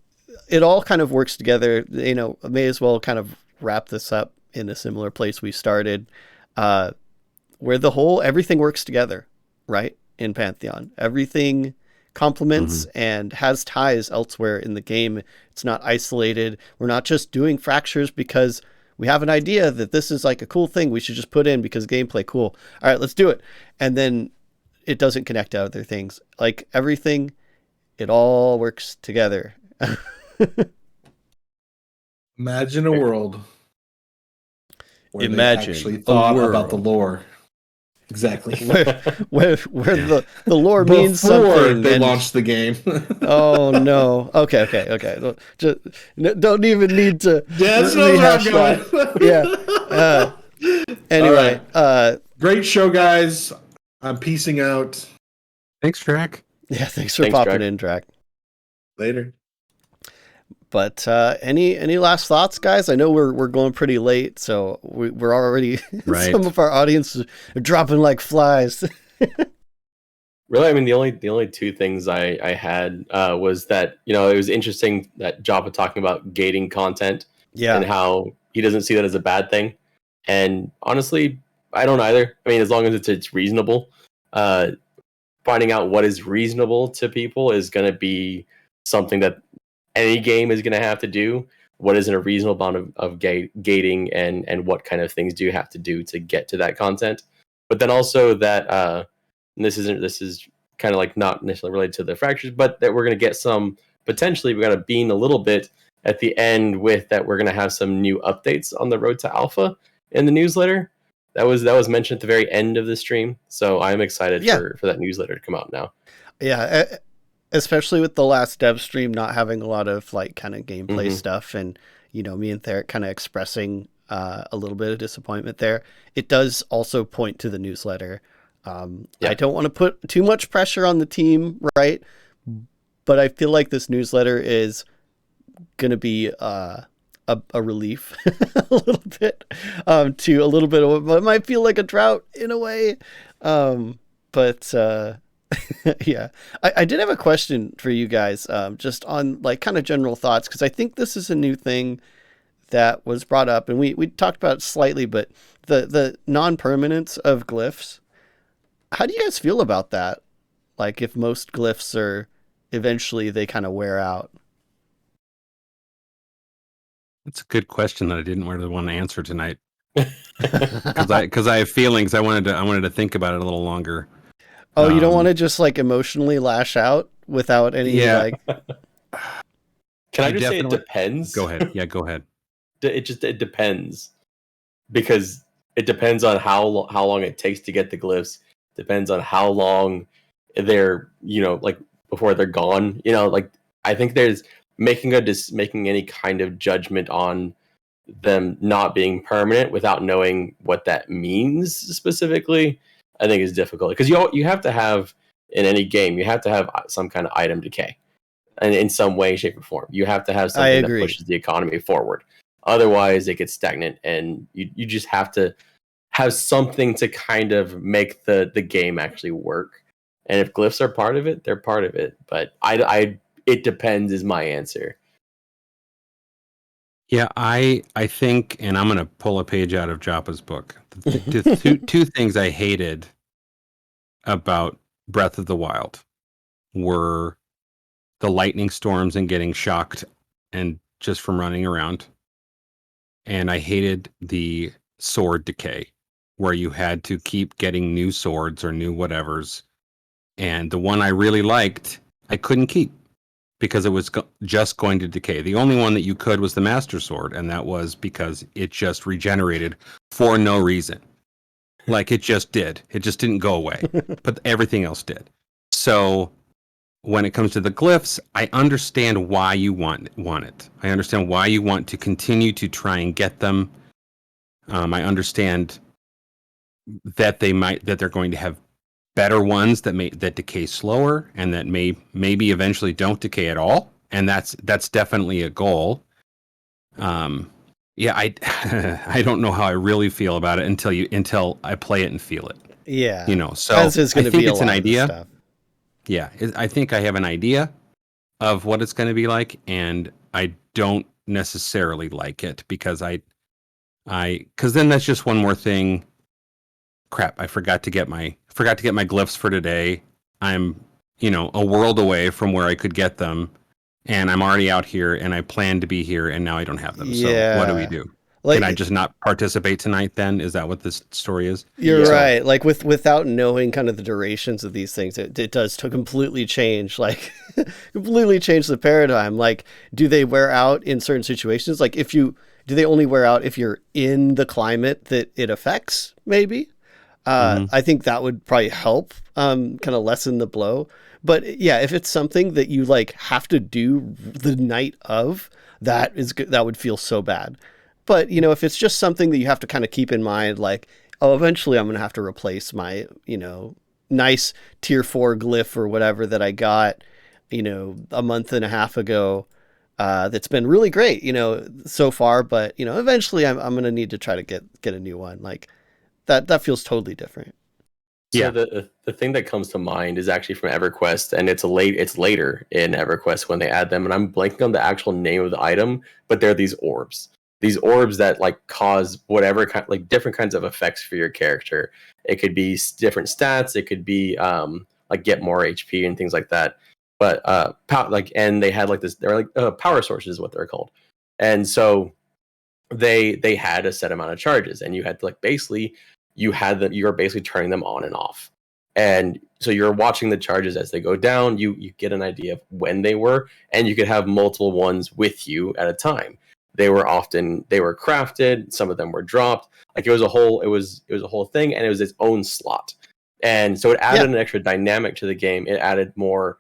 it all kind of works together. I may as well kind of wrap this up in a similar place we started, where everything works together, right? In Pantheon, everything complements and has ties elsewhere in the game. It's not isolated. We're not just doing fractures because we have an idea that this is like a cool thing we should just put in because gameplay cool. All right, let's do it. And then it doesn't connect to other things. Like everything, it all works together. Imagine a world where they actually a thought world about the lore. Exactly. where the lore means Before something. they launched the game. Oh no. Okay. Just don't even need to. Yeah, that's where I'm going. Yeah. Anyway. Right. Great show, guys. I'm peacing out. Thanks, Drac. Yeah, thanks for popping in, Drac. Later. But any last thoughts, guys? I know we're going pretty late, so we're already right. Some of our audience are dropping like flies. Really, I mean, the only two things I had was that it was interesting that Joppa talking about gating content, and how he doesn't see that as a bad thing. And honestly, I don't either. I mean, as long as it's reasonable, finding out what is reasonable to people is going to be something that any game is going to have to do. What is in a reasonable amount of gating, and what kind of things do you have to do to get to that content? But then also that, and this is kind of like not necessarily related to the fractures, but that we're going to get some, potentially we're going to bean a little bit at the end with that we're going to have some new updates on the road to alpha in the newsletter. That was mentioned at the very end of the stream. So I'm excited for that newsletter to come out now. Yeah. Especially with the last dev stream not having a lot of like kind of gameplay stuff, and me and Theric kind of expressing a little bit of disappointment there. It does also point to the newsletter. I don't want to put too much pressure on the team, right? But I feel like this newsletter is going to be a relief a little bit to a little bit of what might feel like a drought in a way. But yeah, I did have a question for you guys, just on like kind of general thoughts, because I think this is a new thing that was brought up, and we talked about it slightly, but the non-permanence of glyphs. How do you guys feel about that? Like, if most glyphs are eventually they kind of wear out. That's a good question that I didn't really want to answer tonight. Because I have feelings. I wanted to think about it a little longer. Oh, you don't want to just like emotionally lash out without any like. Can I just say it depends? Go ahead. Yeah, go ahead. It depends, because it depends on how long it takes to get the glyphs. Depends on how long they're, like before they're gone. Like, I think there's making any kind of judgment on them not being permanent without knowing what that means specifically, I think is difficult, because you have to have, in any game, you have to have some kind of item decay, and in some way, shape, or form, you have to have something that pushes the economy forward. Otherwise, it gets stagnant, and you just have to have something to kind of make the game actually work. And if glyphs are part of it, they're part of it. But it depends is my answer. Yeah, I think, and I'm going to pull a page out of Joppa's book. The two things I hated about Breath of the Wild were the lightning storms and getting shocked and just from running around. And I hated the sword decay, where you had to keep getting new swords or new whatevers. And the one I really liked, I couldn't keep, because it was just going to decay. The only one that you could was the Master Sword, and that was because it just regenerated for no reason. Like, it just did. It just didn't go away, but everything else did. So when it comes to the glyphs, I understand why you want it. I understand why you want to continue to try and get them. I understand that they're going to have better ones that decay slower, and that maybe eventually don't decay at all, and that's definitely a goal. Yeah, I don't know how I really feel about it until I play it and feel it. Yeah, so I think it's an idea. Yeah, I think I have an idea of what it's going to be like, and I don't necessarily like it, because because then that's just one more thing. Crap, I forgot to get my glyphs for today. I'm, a world away from where I could get them, and I'm already out here, and I planned to be here, and now I don't have them. Yeah. So what do we do? Can I just not participate tonight then? Is that what this story is? You're right. Like, without knowing kind of the durations of these things, it does to completely change, completely change the paradigm. Like, do they wear out in certain situations? Like, do they only wear out if you're in the climate that it affects? Maybe. I think that would probably help kind of lessen the blow. But yeah, if it's something that you have to do the night of, that would feel so bad. But if it's just something that you have to kind of keep in mind, eventually I'm going to have to replace my nice tier 4 glyph or whatever that I got a month and a half ago, that's been really great so far, but eventually I'm going to need to try to get a new one. That feels totally different. So the thing that comes to mind is actually from EverQuest, and it's later in EverQuest when they add them, and I'm blanking on the actual name of the item, but they're these orbs. These orbs that cause whatever kind, different kinds of effects for your character. It could be different stats. It could be get more HP and things like that. But and they had this. They're power sources is what they're called, and so they had a set amount of charges, and you had to you were basically turning them on and off. And so you're watching the charges as they go down. You get an idea of when they were, and you could have multiple ones with you at a time. They were crafted. Some of them were dropped. It was a whole thing, and it was its own slot. And so it added an extra dynamic to the game. It added more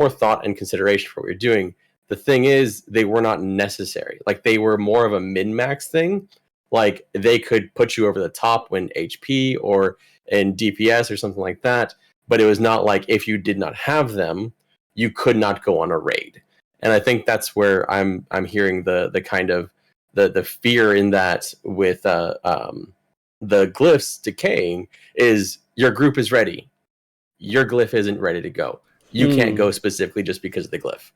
thought and consideration for what you're doing. The thing is, they were not necessary. They were more of a min-max thing. They could put you over the top when HP or in DPS or something like that, but it was not if you did not have them, you could not go on a raid. And I think that's where I'm hearing the kind of the fear in that with the glyphs decaying is your group is ready. Your glyph isn't ready to go. You can't go specifically just because of the glyph.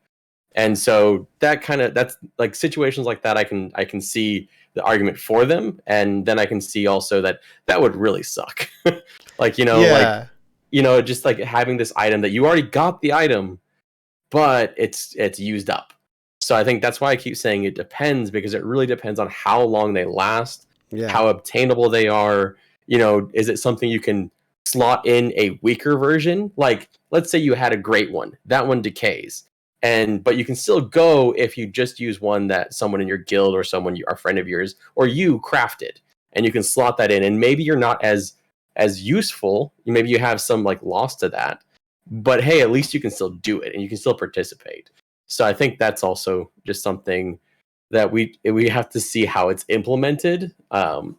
And so that's like situations like that. I can see the argument for them, and then I can see also that would really suck. Like, just like having this item that you already got the item, but it's used up. So I think that's why I keep saying it depends, because it really depends on how long they last, how obtainable they are. Is it something you can slot in a weaker version? Like, let's say you had a great one, that one decays, but you can still go if you just use one that someone in your guild or someone, a friend of yours, or you crafted, and you can slot that in, and maybe you're not as useful. Maybe you have some like loss to that, but hey, at least you can still do it and you can still participate. So I think that's also just something that we have to see how it's implemented to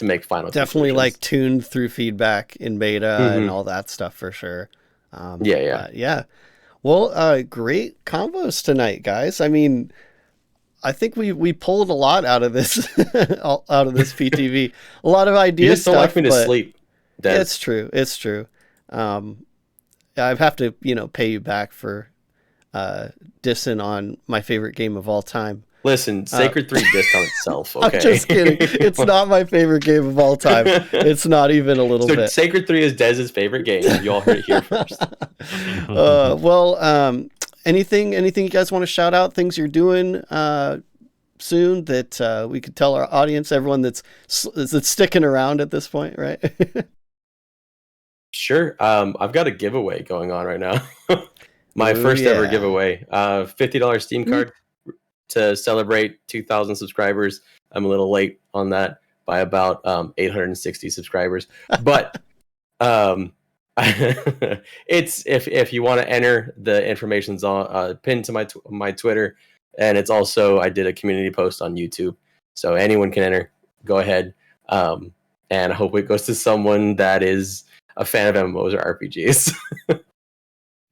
make final definitely conclusions. Like tuned through feedback in beta and all that stuff for sure. Yeah. Well, great combos tonight, guys. I mean, I think we pulled a lot out of this out of this PTV. A lot of ideas. You just don't like me to sleep. Des. It's true. I have to pay you back for dissing on my favorite game of all time. Listen, Sacred 3 dissed on itself. Okay, I'm just kidding. It's not my favorite game of all time. It's not even a little bit. Sacred 3 is Dez's favorite game. You all heard it here first. Anything you guys want to shout out? Things you're doing soon that we could tell our audience, everyone that's sticking around at this point, right? Sure. I've got a giveaway going on right now. My first ever giveaway. $50 Steam card to celebrate 2,000 subscribers. I'm a little late on that by about 860 subscribers. But it's if you want to enter, the information's on pinned to my Twitter, and it's also, I did a community post on YouTube, so anyone can enter. Go ahead, and I hope it goes to someone that is a fan of MMOs or RPGs.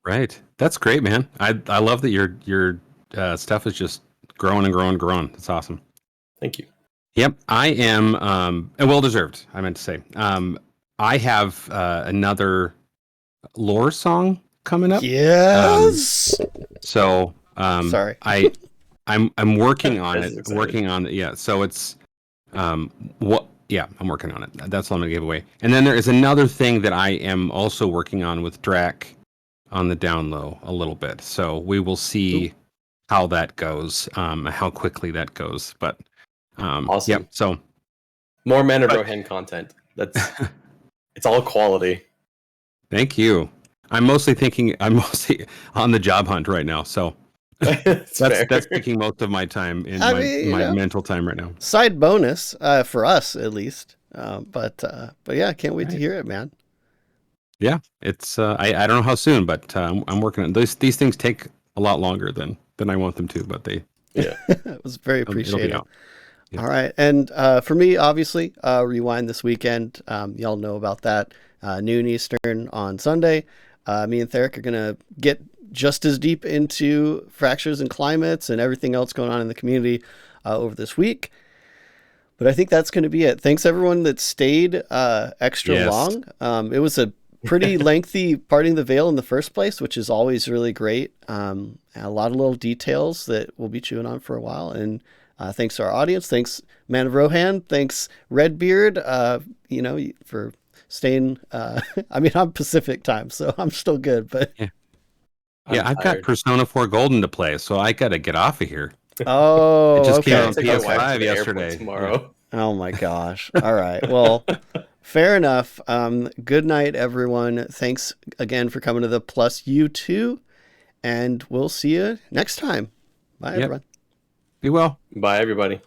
Right, that's great, man. I love that your stuff is just growing and growing and growing. That's awesome. Thank you. Yep, I am, and well deserved. I meant to say, I have another lore song coming up. Yes. Sorry. I'm working on it. exciting. Working on it. Yeah. So it's I'm working on it. That's all I'm gonna give away. And then there is another thing that I am also working on with Drac on the down low a little bit. So we will see how that goes, how quickly that goes. But awesome. Yep. So more ManOfRohan content. That's it's all quality. Thank you. I'm mostly on the job hunt right now. So that's taking most of my time in my mental time right now. Side bonus for us at least. But yeah, I can't wait to hear it, man. Yeah, it's I don't know how soon, but I'm working on these things. Take a lot longer than I want them to, but they it was very appreciated. Yeah. All right, and for me, obviously, Rewind this weekend. Y'all know about that. Noon Eastern on Sunday. Me and Theric are gonna get just as deep into fractures and climates and everything else going on in the community over this week. But I think that's going to be it. Thanks everyone that stayed extra long. It was a pretty lengthy Parting the Veil in the first place, which is always really great. A lot of little details that we'll be chewing on for a while. And thanks to our audience. Thanks ManOfRohan. Thanks Redbeard. For staying. I'm Pacific time, so I'm still good. But I've got Persona 4 Golden to play, so I got to get off of here. Oh, it just okay. came out on PS5 yesterday. Tomorrow. Yeah. Oh my gosh. All right. Well, fair enough. Good night, everyone. Thanks again for coming to the Plus U2, and we'll see you next time. Bye, everyone. Be well. Bye, everybody.